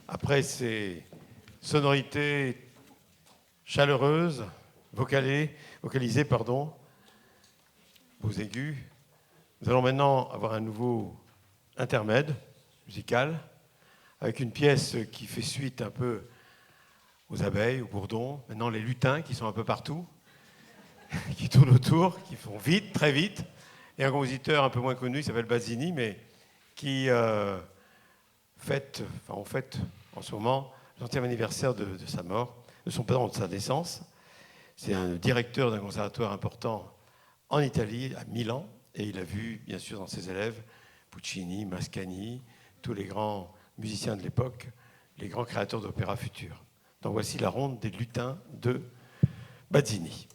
Speaker 1: Après ces sonorités chaleureuses, vocalisées, beaux aigus, nous allons maintenant avoir un nouveau intermède musical avec une pièce qui fait suite un peu aux abeilles, aux bourdons, maintenant les lutins qui sont un peu partout, qui tournent autour, qui font vite, très vite, et un compositeur un peu moins connu, il s'appelle Bazzini, mais qui fête en ce moment le 30e anniversaire de sa mort, de sa naissance. C'est un directeur d'un conservatoire important en Italie, à Milan, et il a vu, bien sûr, dans ses élèves, Puccini, Mascagni, tous les grands musiciens de l'époque, les grands créateurs d'opéra futurs. Donc voici la ronde des lutins de Bazzini.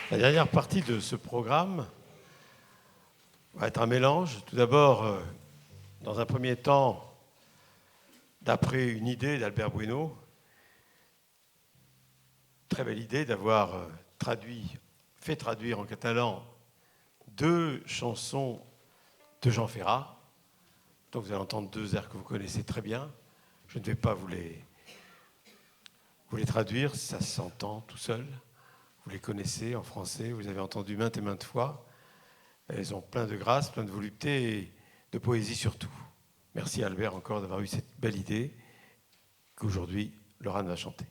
Speaker 1: La dernière partie de ce programme va être un mélange. Tout d'abord, dans un premier temps, d'après une idée d'Albert Bueno, très belle idée d'avoir fait traduire en catalan 2 chansons de Jean Ferrat. Donc vous allez entendre 2 airs que vous connaissez très bien. Je ne vais pas vous les traduire, ça s'entend tout seul. Vous les connaissez en français, vous les avez entendus maintes et maintes fois. Elles ont plein de grâce, plein de volupté et de poésie surtout. Merci Albert encore d'avoir eu cette belle idée qu'aujourd'hui Laurane va chanter.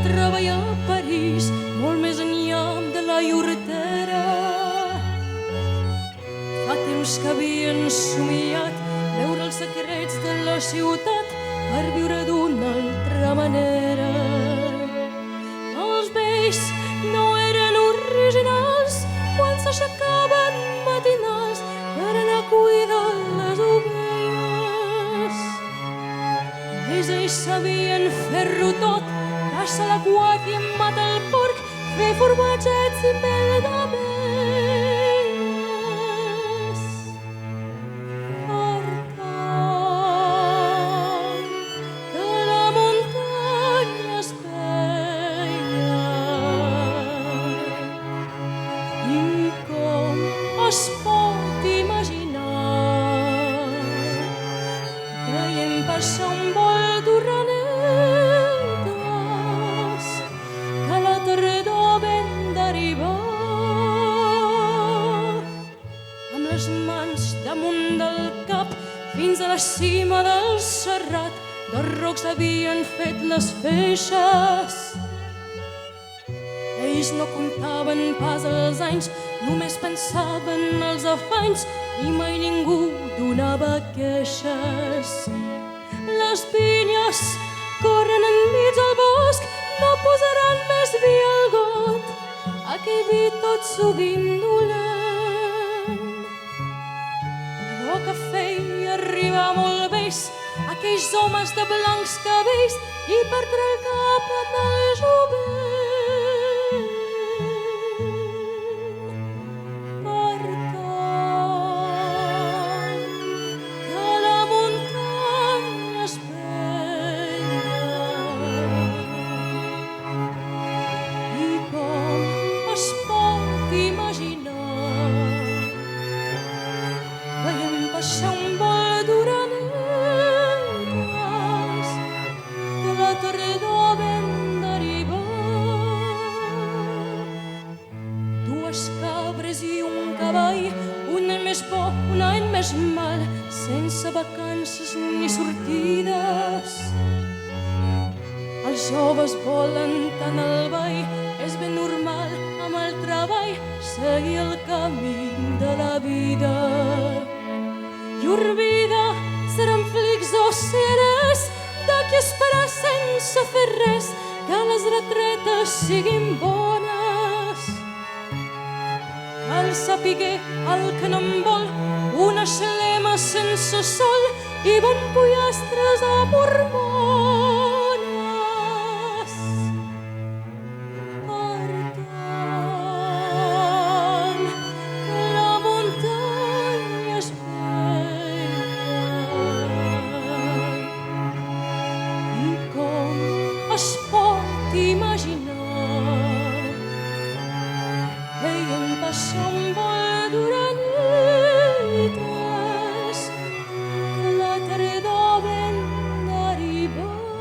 Speaker 2: Treballar a París, molt més enllà de la iurtera. Fa temps que havien somiat veure els secrets de la ciutat per viure d'una altra manera. Els vells no eren originals quan s'aixecaven matinals per anar a cuidar les ovelles. Ells sabien fer-ho tot, caça la guàrdia, mata el porc, fer formatgets i mel d'abelles. Per tant que la muntanya es veia i com es pot imaginar veiem passar un vol d'urraner damunt del cap fins a la cima del serrat dels rocs havien fet les feixes. Ells no comptaven pas els anys, només pensaven els afanys i mai ningú donava queixes. Les vinyes corren enmig del bosc, no posaran més vi al got, aquell vi tot sovint dolent. Que feia arribar molt vells aquells homes de blancs cabells i perdre el cap amb el jovent. Per tant que la muntanya es veia i com es pot imaginar passar un vol d'orenetes que la tardor ben d'arribar. 2 cabres i un cavall, un any més bo, un any més mal, sense vacances ni sortides. Els joves volen tant al ball, és ben normal amb el treball seguir el camí de la vida. Llur vida seran flics o ceres d'aquí esperar sense fer res que les retretes siguin bones. Cal sapiguer el que no en vol una xalema sense sol i bon pollastres amb hormones. Es pot imaginar veiem passar un vol d'orenetes que la tardor ben d'arribar.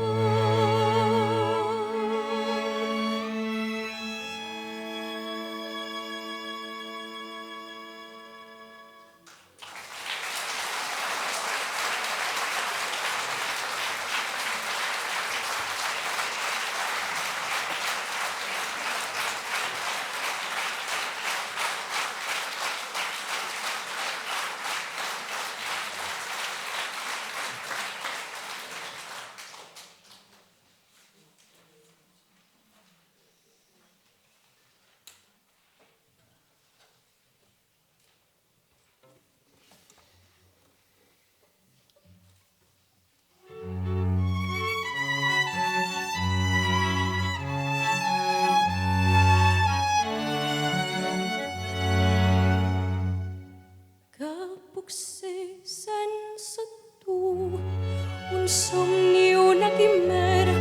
Speaker 2: un somni, una quimera,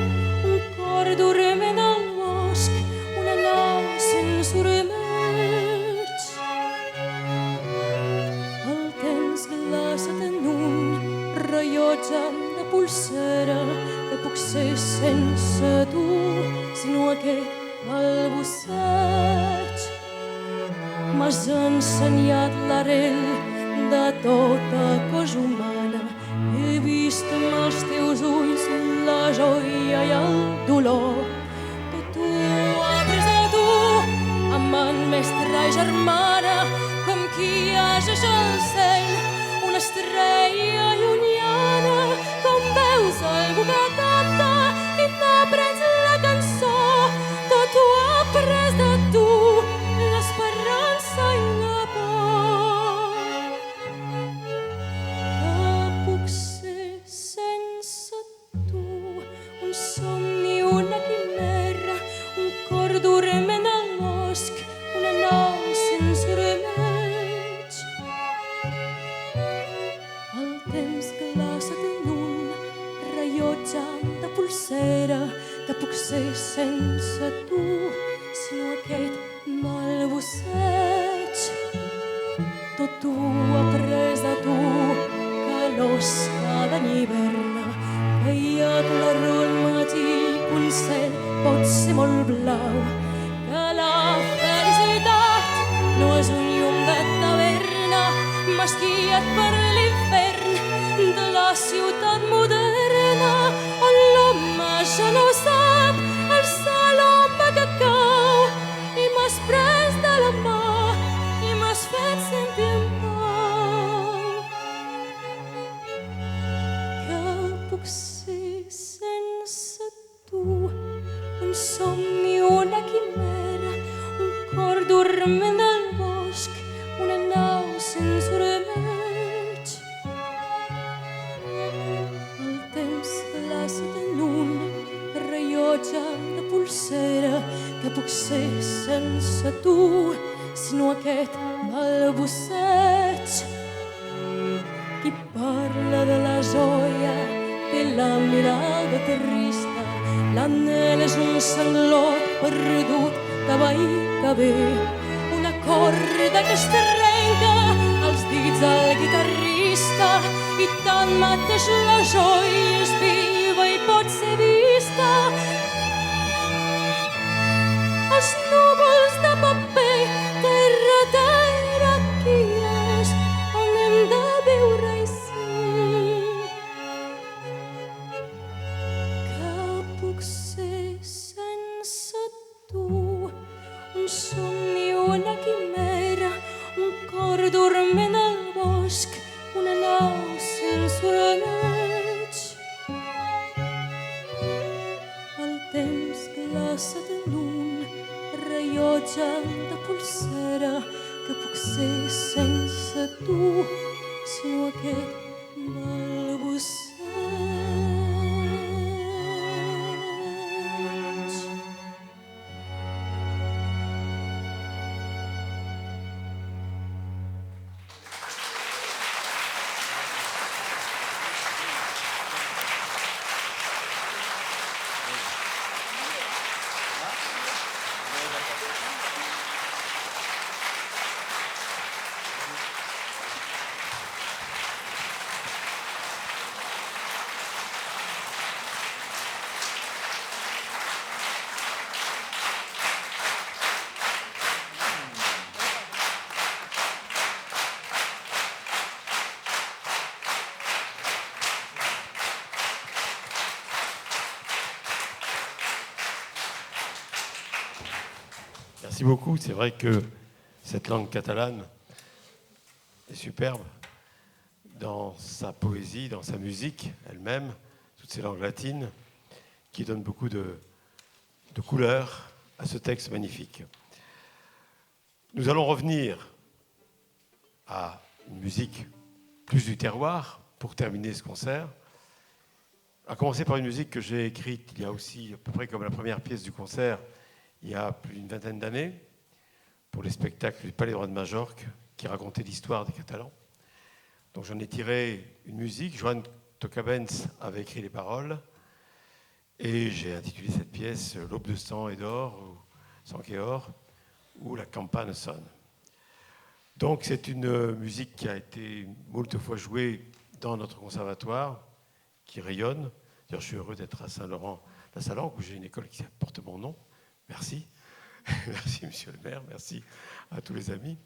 Speaker 2: un cor dorment al bosc, una nau sense ormeig. El temps glaçat en un rellotge de pulsera que puc ser sense tu, sinó aquest balbuceig. M'has ensenyat l'arrel de tota cosa humana. He vist amb els teus ulls la joia i el dolor. Tot tu ho ha pres a tu, amant, mestra i germana, com qui llegeix al cel una estrella llunyana. Com veus algú que canta i t'aprens la cançó, tot ho ha pres de tu, l'esperança i la por. Que puc ser sense tu, un somni, una quimera, un cor dorment al bosc, una nau sense remeig. El temps glaçat en un rellotge de pulsera, que puc ser sense tu, sinó aquest balbuceig. Tot tu ha pres de tu, que l'osca d'any hiverna, que hi ha claror al matí, que un cel pot ser molt blau, que la felicitat no és un llum de taverna, mesquiat per l'infern de la ciutat moderna, on l'home ja no sap alçar l'home que cau, i m'has pres de la mà i m'has fet sentir en pau. Que puc ser sense tu, un somni, una quimera, un cor dorment al bosc, una nau sense remeig. El temps glaçat en un rellotge de pulsera, que puc ser sense tu, sinó aquest balbuceig. Qui parla de la joia té la mirada trista, l'anhel és un sanglot perdut que va i que ve, una corda que es trenca als dits del guitarrista, i tanmateix la joia és viva i pot ser vista. Els núvols de paper, terra, qui és, on hem de viure així. Que puc ser sense tu, un somni, una quimera, un cor dorment al bosc, una nau sense remeig. El temps glaçat en un rellotge de pulsera, que puc ser sense tu, sinó aquest balbuceig.
Speaker 1: Merci beaucoup. C'est vrai que cette langue catalane est superbe dans sa poésie, dans sa musique elle-même, toutes ces langues latines qui donnent beaucoup de couleurs à ce texte magnifique. Nous allons revenir à une musique plus du terroir pour terminer ce concert. À commencer par une musique que j'ai écrite il y a aussi à peu près comme la première pièce du concert, il y a plus d'une vingtaine d'années, pour les spectacles du Palais Droit de Majorque, qui racontait l'histoire des Catalans. Donc j'en ai tiré une musique, Joan Toka Benz avait écrit les paroles et j'ai intitulé cette pièce « L'aube de sang et d'or » ou « Sang et or » ou « La campane sonne ». Donc c'est une musique qui a été moult fois jouée dans notre conservatoire, qui rayonne. D'ailleurs, je suis heureux d'être à Saint-Laurent-la-Salanque, où j'ai une école qui porte mon nom. Merci. Merci, monsieur le maire. Merci à tous les amis.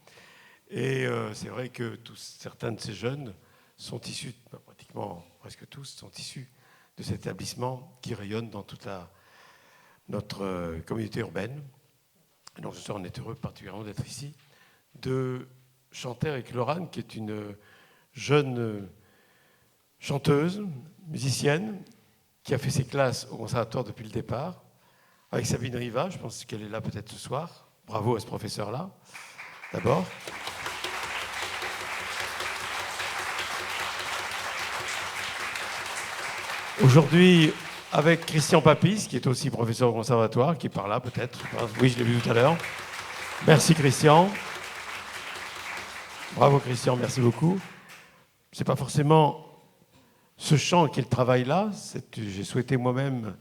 Speaker 1: Et c'est vrai que certains de ces jeunes sont issus, pratiquement presque tous, sont issus de cet établissement qui rayonne dans toute notre communauté urbaine. Et donc ce soir, on est heureux particulièrement d'être ici, de chanter avec Laurane, qui est une jeune chanteuse, musicienne, qui a fait ses classes au conservatoire depuis le départ, avec Sabine Riva. Je pense qu'elle est là peut-être ce soir. Bravo à ce professeur-là, d'abord. Aujourd'hui, avec Christian Papis, qui est aussi professeur au conservatoire, qui est par là peut-être. Oui, je l'ai vu tout à l'heure. Merci Christian. Bravo Christian, merci beaucoup. Ce n'est pas forcément ce chant qui est le travail là. J'ai souhaité moi-même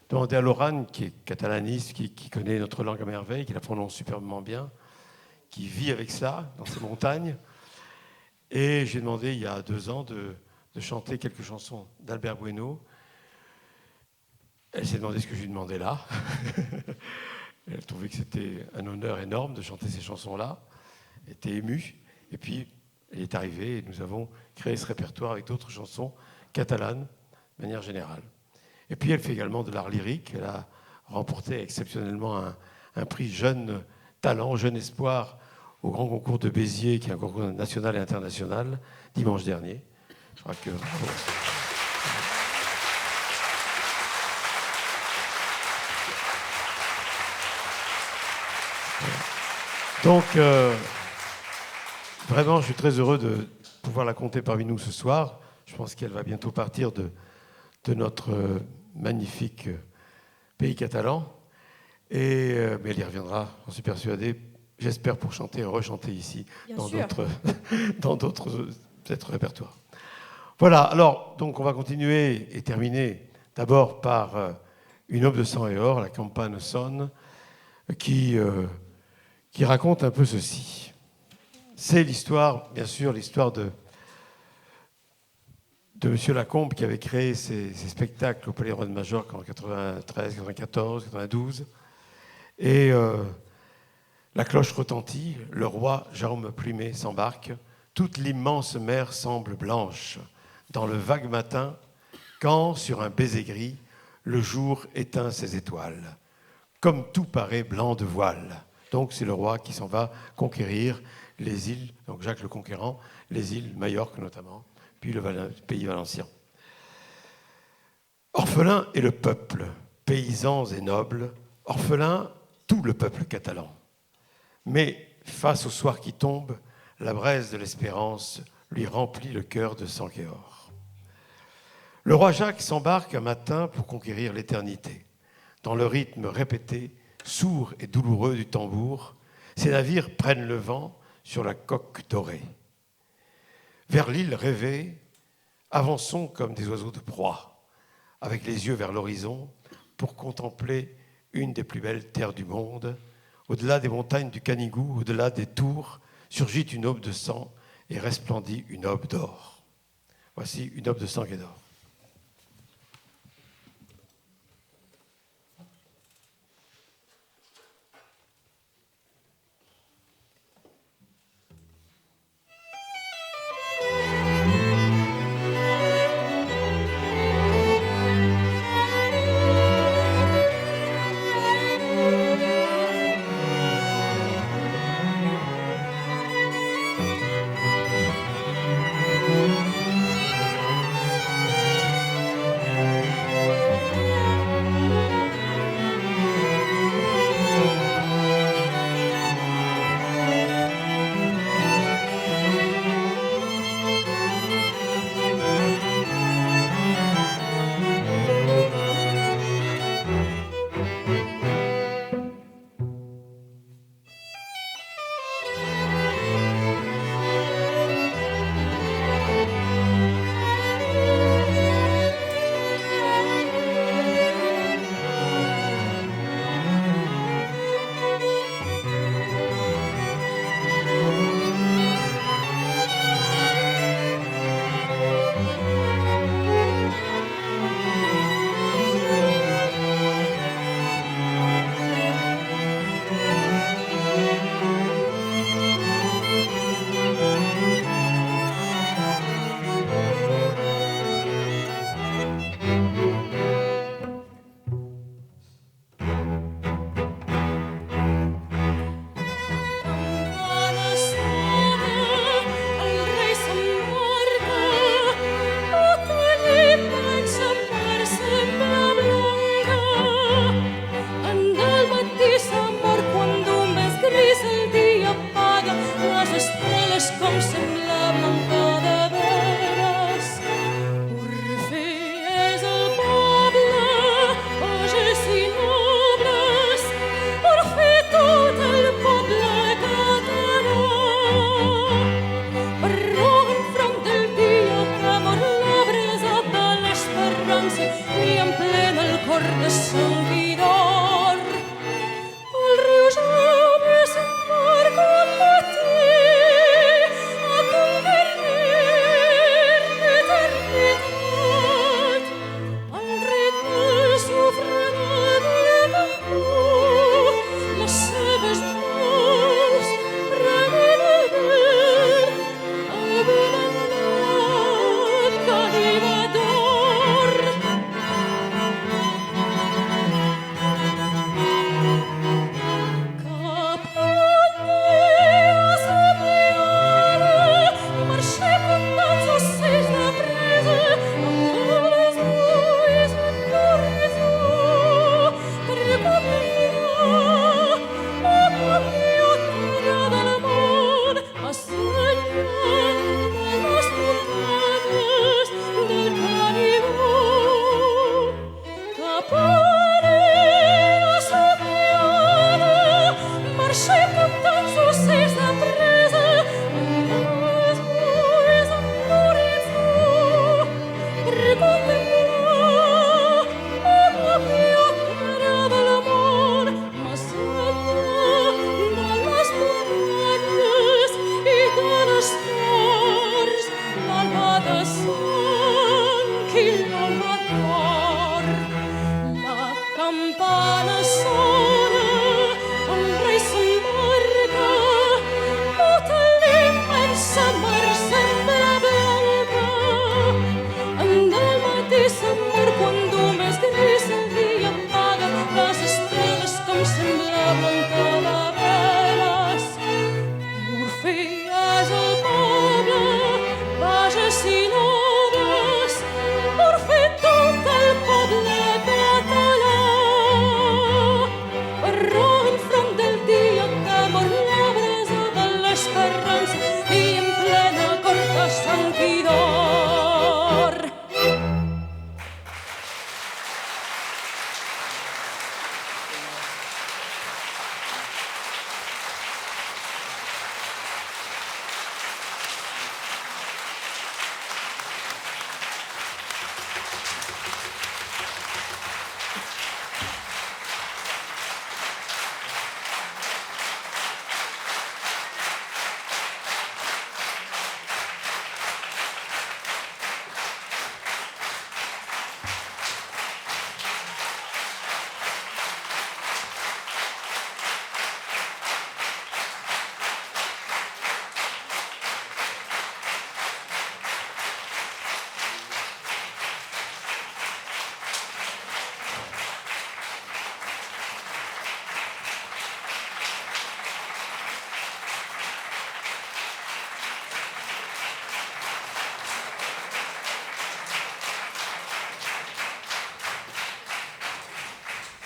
Speaker 1: demander à Laurane, qui est catalaniste, qui connaît notre langue à merveille, qui la prononce superbement bien, qui vit avec ça dans ces montagnes. Et j'ai demandé il y a 2 ans de chanter quelques chansons d'Albert Bueno. Elle s'est demandé ce que je lui demandais là. Elle trouvait que c'était un honneur énorme de chanter ces chansons-là. Elle était émue. Et puis, elle est arrivée et nous avons créé ce répertoire avec d'autres chansons catalanes, de manière générale. Et puis, elle fait également de l'art lyrique. Elle a remporté exceptionnellement un prix Jeune Talent, Jeune Espoir au Grand Concours de Béziers, qui est un concours national et international, dimanche dernier. Je crois que... Donc, vraiment, je suis très heureux de pouvoir la compter parmi nous ce soir. Je pense qu'elle va bientôt partir de notre magnifique pays catalan. Mais elle y reviendra, j'en suis persuadé, j'espère, pour chanter et rechanter ici, dans d'autres répertoires. Voilà, alors, donc on va continuer et terminer d'abord par une aube de sang et or, la campane sonne, qui raconte un peu ceci. C'est l'histoire, bien sûr, l'histoire de M. Lacombe, qui avait créé ces spectacles au Palais Roy de Majorque en 93, 94, 92. Et la cloche retentit, le roi Jaume Plumet s'embarque, toute l'immense mer semble blanche, dans le vague matin, quand, sur un baiser gris, le jour éteint ses étoiles. Comme tout paraît blanc de voile. Donc c'est le roi qui s'en va conquérir les îles, donc Jacques le Conquérant, les îles Majorque notamment, puis le pays valencien. Orphelin est le peuple, paysans et nobles, orphelin tout le peuple catalan. Mais face au soir qui tombe, la braise de l'espérance lui remplit le cœur de sang et or. Le roi Jacques s'embarque un matin pour conquérir l'éternité. Dans le rythme répété, sourd et douloureux du tambour, ces navires prennent le vent sur la coque dorée. Vers l'île rêvée, avançons comme des oiseaux de proie, avec les yeux vers l'horizon, pour contempler une des plus belles terres du monde. Au-delà des montagnes du Canigou, au-delà des tours, surgit une aube de sang et resplendit une aube d'or. Voici une aube de sang et d'or.
Speaker 2: sang quilòmetre. La campana sona, el rei s'embarca, tota l'immensa mar sembla blanca. En el mateix amor, quan només gris el dia apaga, les estrelles com semblaven calaveres. Orfees al poble, pages i nobles, Orfe tot el poble català. Però enfront del dia que mor la brasa de l'esperança i en plena corda sang i d'or.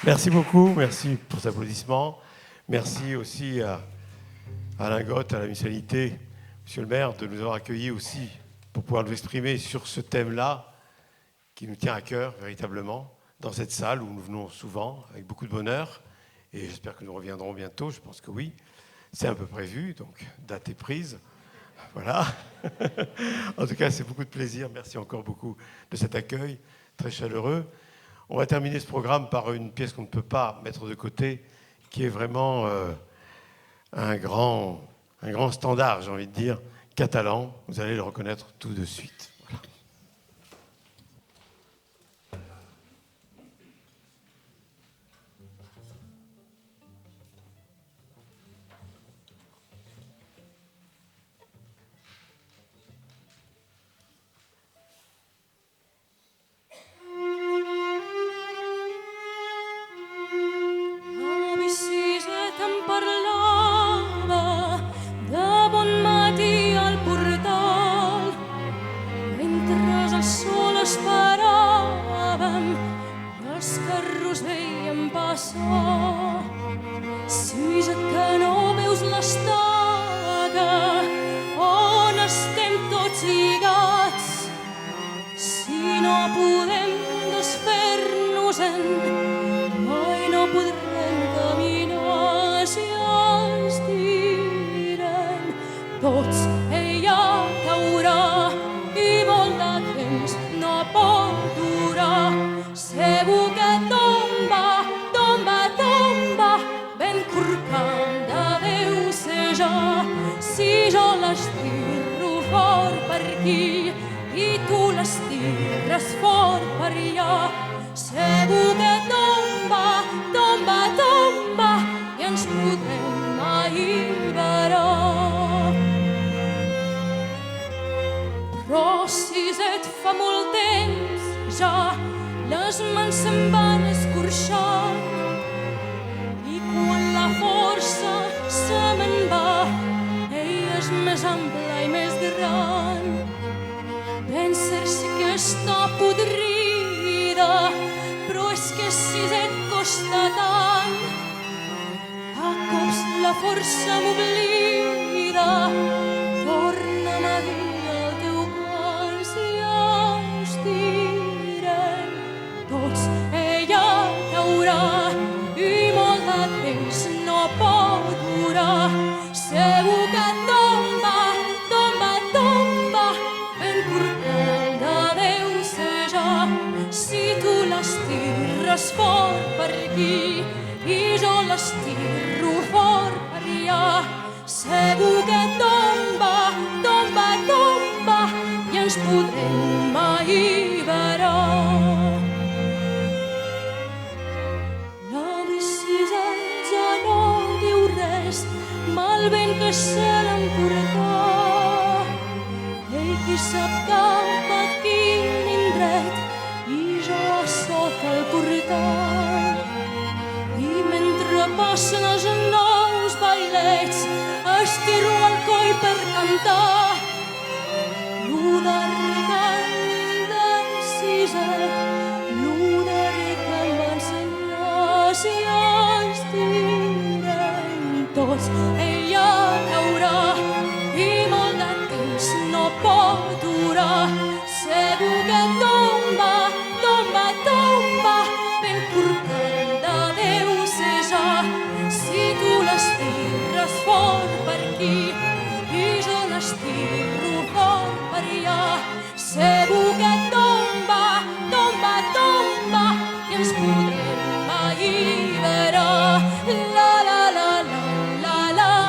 Speaker 1: Merci beaucoup, merci pour cet applaudissement. Merci aussi à Alain Gott, à la municipalité, monsieur le maire, de nous avoir accueillis aussi pour pouvoir nous exprimer sur ce thème-là qui nous tient à cœur véritablement dans cette salle où nous venons souvent avec beaucoup de bonheur et j'espère que nous reviendrons bientôt, je pense que oui. C'est un peu prévu, donc date est prise. Voilà. En tout cas, c'est beaucoup de plaisir. Merci encore beaucoup de cet accueil très chaleureux. On va terminer ce programme par une pièce qu'on ne peut pas mettre de côté, qui est vraiment un grand standard, j'ai envie de dire, catalan. Vous allez le reconnaître tout de suite. Voilà.
Speaker 2: Parlava de bon matí al portal, mentre el sol esperàvem, els carros veiem passar. Si ja que no veus l'estaca on estem tots lligats, si no podem desfer-nos-en, mai no podrem caminar si ens tiren tots. Ella caurà i molt de temps no pot durar. Segur que tomba, tomba, tomba, ben corcanda deu ser ja. Si jo l'estirro fort per aquí i tu l'estires fort per allà, segur que tomba, tomba, tomba, i ens podrem alliberar. Però si et fa molt temps ja les mans se'n van escorxant i quan la força se me'n va, ella és més ampla i més gran. Ben cert sí que està podrida, però és que si et costa tant, a cops la força m'oblida. Torna'm a dir el teu cor si ens tiren tots. Ella caurà i molt de temps no pot durar. Segur que tomba, tomba, tomba, ben corcanda deu ser ja. Si tu l'estires fort per aquí i jo l'estirro fort per allà, segur que tomba, tomba, tomba, i ens podrem podrem mai veure. Narcisa ja no diu res, mal vent que se l'emportà. Ell qui sap cap a quin indret i jo a sota el portal. I mentre passen els nous bailets estiro el coll per cantar l'udarrer cant d'en Siset, l'udarrer que em va ensenyar. Si estirem tots ella caurà i molt de temps no pot durar. Segur que tomba, tomba, tomba, ben corcant de Déu seja. Si tu l'estires fort per aquí i jo l'estiro fort per allà, segur que tomba, tomba, tomba i ens podrem alliberar. La la la la la la.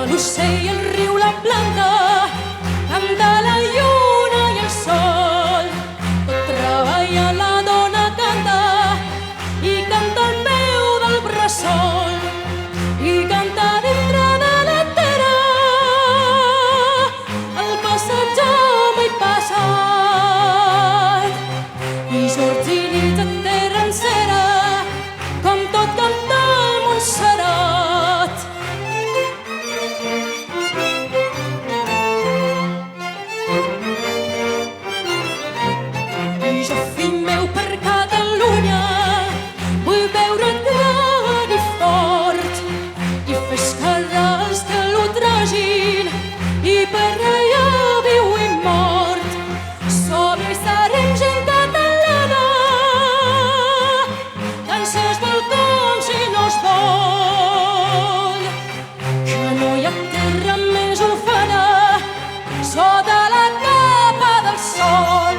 Speaker 2: l'ocell, el riu, la planta, canta la lluna i el sol. Tot treballa, la dona canta, i canta al peu del bressol, i canta dintre de la terra, el passatge mai passat. I jorns i nits a terra encera, com tot canta el Montserrat. I jo, fill meu, per Catalunya, vull veure't gran i fort, i fer escalar els que lo tragin, i per allà viu i mort. Som i serem gent catalana, que ens es vol com si no es vol, que no hi ha terra més ufana sota la capa del sol.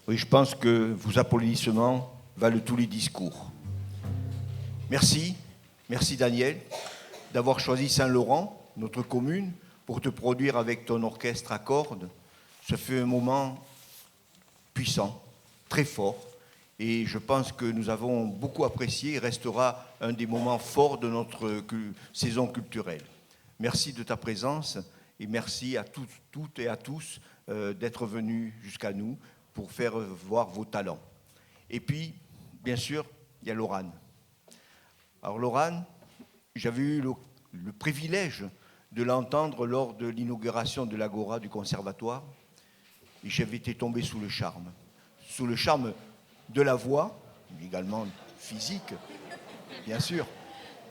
Speaker 3: Oui, je pense que vos applaudissements valent tous les discours. Merci, merci Daniel, d'avoir choisi Saint-Laurent, notre commune, pour te produire avec ton orchestre à cordes. Ça fait un moment puissant, très fort, et je pense que nous avons beaucoup apprécié et restera un des moments forts de notre saison culturelle. Merci de ta présence et merci à toutes et à tous d'être venus jusqu'à nous pour faire voir vos talents. Et puis, bien sûr, il y a Laurane. Alors Laurane, j'avais eu le privilège de l'entendre lors de l'inauguration de l'Agora du Conservatoire, et j'avais été tombé sous le charme de la voix, également physique, bien sûr,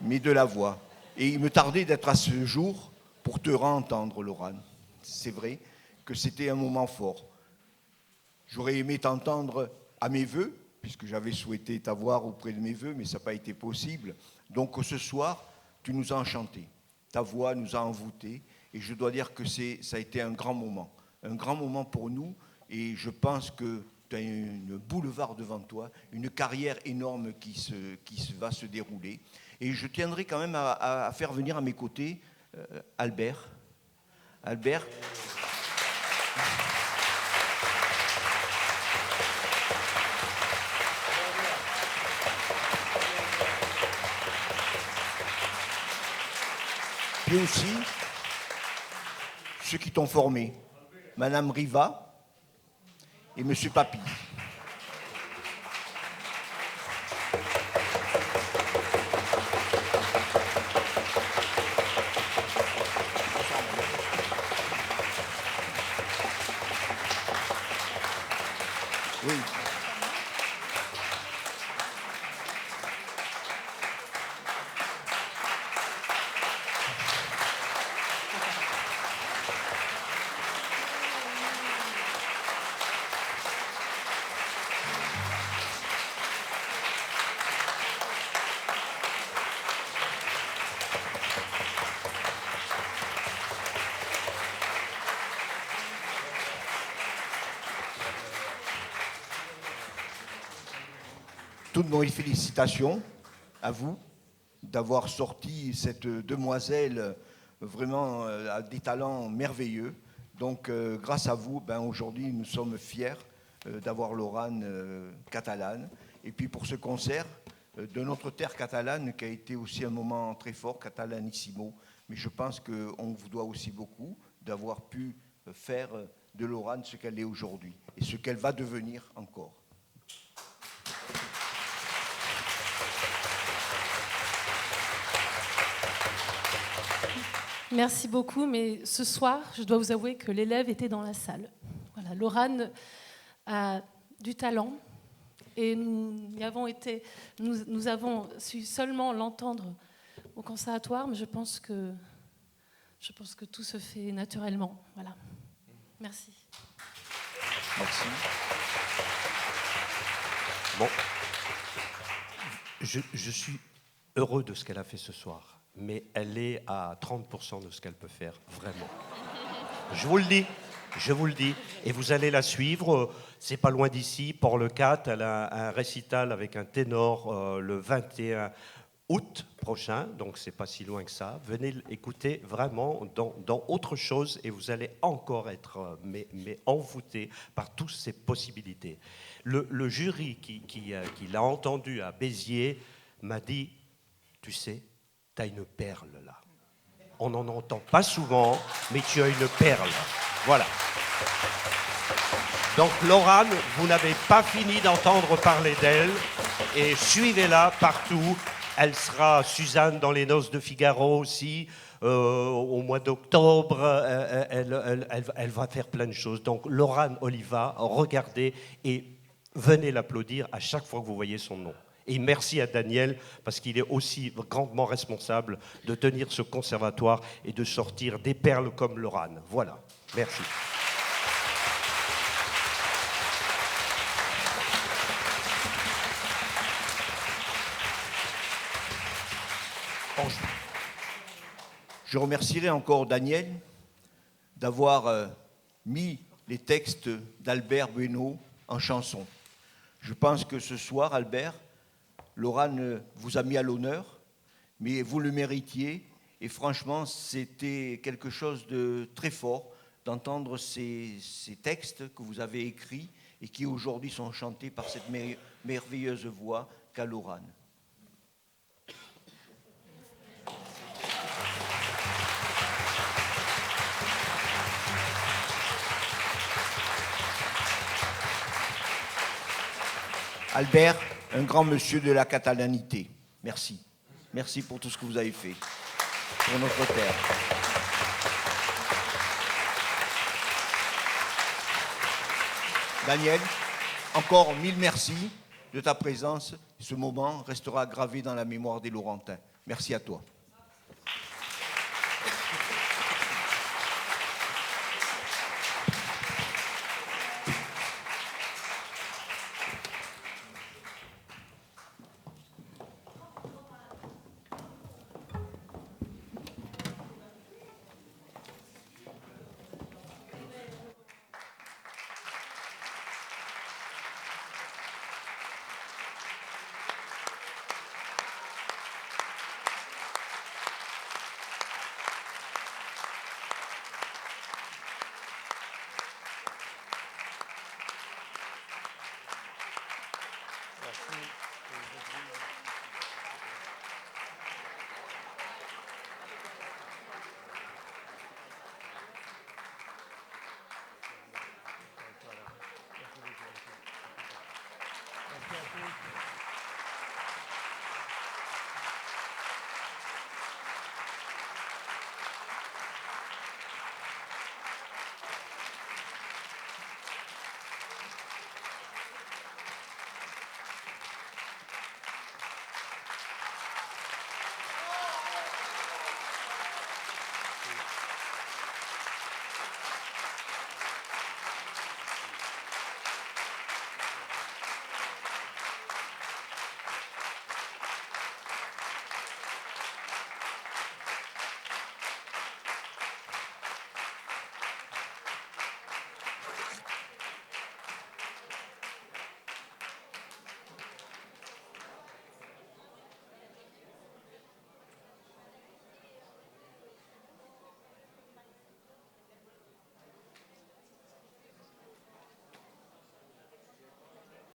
Speaker 3: mais de la voix. Et il me tardait d'être à ce jour pour te réentendre, Laurane. C'est vrai que c'était un moment fort. J'aurais aimé t'entendre à mes vœux, puisque j'avais souhaité t'avoir auprès de mes vœux, mais ça n'a pas été possible. Donc ce soir, tu nous as enchantés. Ta voix nous a envoûtés. Et je dois dire que ça a été un grand moment pour nous. Et je pense que tu as un boulevard devant toi, une carrière énorme qui va se dérouler. Et je tiendrai quand même à faire venir à mes côtés Albert. Albert. Et aussi ceux qui t'ont formé, Madame Riva et Monsieur Papy. Oui. Toutes mes félicitations à vous d'avoir sorti cette demoiselle vraiment à des talents merveilleux. Donc grâce à vous, aujourd'hui nous sommes fiers d'avoir Laurane catalane. Et puis pour ce concert de notre terre catalane qui a été aussi un moment très fort, Catalanissimo. Mais je pense qu'on vous doit aussi beaucoup d'avoir pu faire de Lorane ce qu'elle est aujourd'hui et ce qu'elle va devenir encore.
Speaker 4: Merci beaucoup, mais ce soir, je dois vous avouer que l'élève était dans la salle. Voilà, Lorane a du talent et nous avons su seulement l'entendre au conservatoire, mais je pense que tout se fait naturellement. Voilà. Merci.
Speaker 3: Merci.
Speaker 5: Bon, je suis heureux de ce qu'elle a fait ce soir, mais elle est à 30% de ce qu'elle peut faire, vraiment. Je vous le dis, et vous allez la suivre, c'est pas loin d'ici, Port-le-Cat, elle a un récital avec un ténor le 21 août prochain, donc c'est pas si loin que ça. Venez écouter vraiment dans autre chose et vous allez encore être mais envoûté par toutes ces possibilités. Le jury qui l'a entendu à Béziers m'a dit, tu sais, t'as une perle là. On n'en entend pas souvent, mais tu as une perle. Voilà. Donc Lorane, vous n'avez pas fini d'entendre parler d'elle et suivez-la partout. Elle sera Suzanne dans Les Noces de Figaro aussi, au mois d'octobre. Elle va faire plein de choses. Donc, Lorane Oliva, regardez et venez l'applaudir à chaque fois que vous voyez son nom. Et merci à Daniel, parce qu'il est aussi grandement responsable de tenir ce conservatoire et de sortir des perles comme Lorane. Voilà. Merci.
Speaker 3: Je remercierai encore Daniel d'avoir mis les textes d'Albert Benoît en chanson. Je pense que ce soir, Albert, Lorane vous a mis à l'honneur, mais vous le méritiez. Et franchement, c'était quelque chose de très fort d'entendre ces textes que vous avez écrits et qui aujourd'hui sont chantés par cette merveilleuse voix qu'a Lorane. Albert, un grand monsieur de la catalanité. Merci. Merci pour tout ce que vous avez fait pour notre terre. Daniel, encore 1000 merci de ta présence. Ce moment restera gravé dans la mémoire des Laurentins. Merci à toi.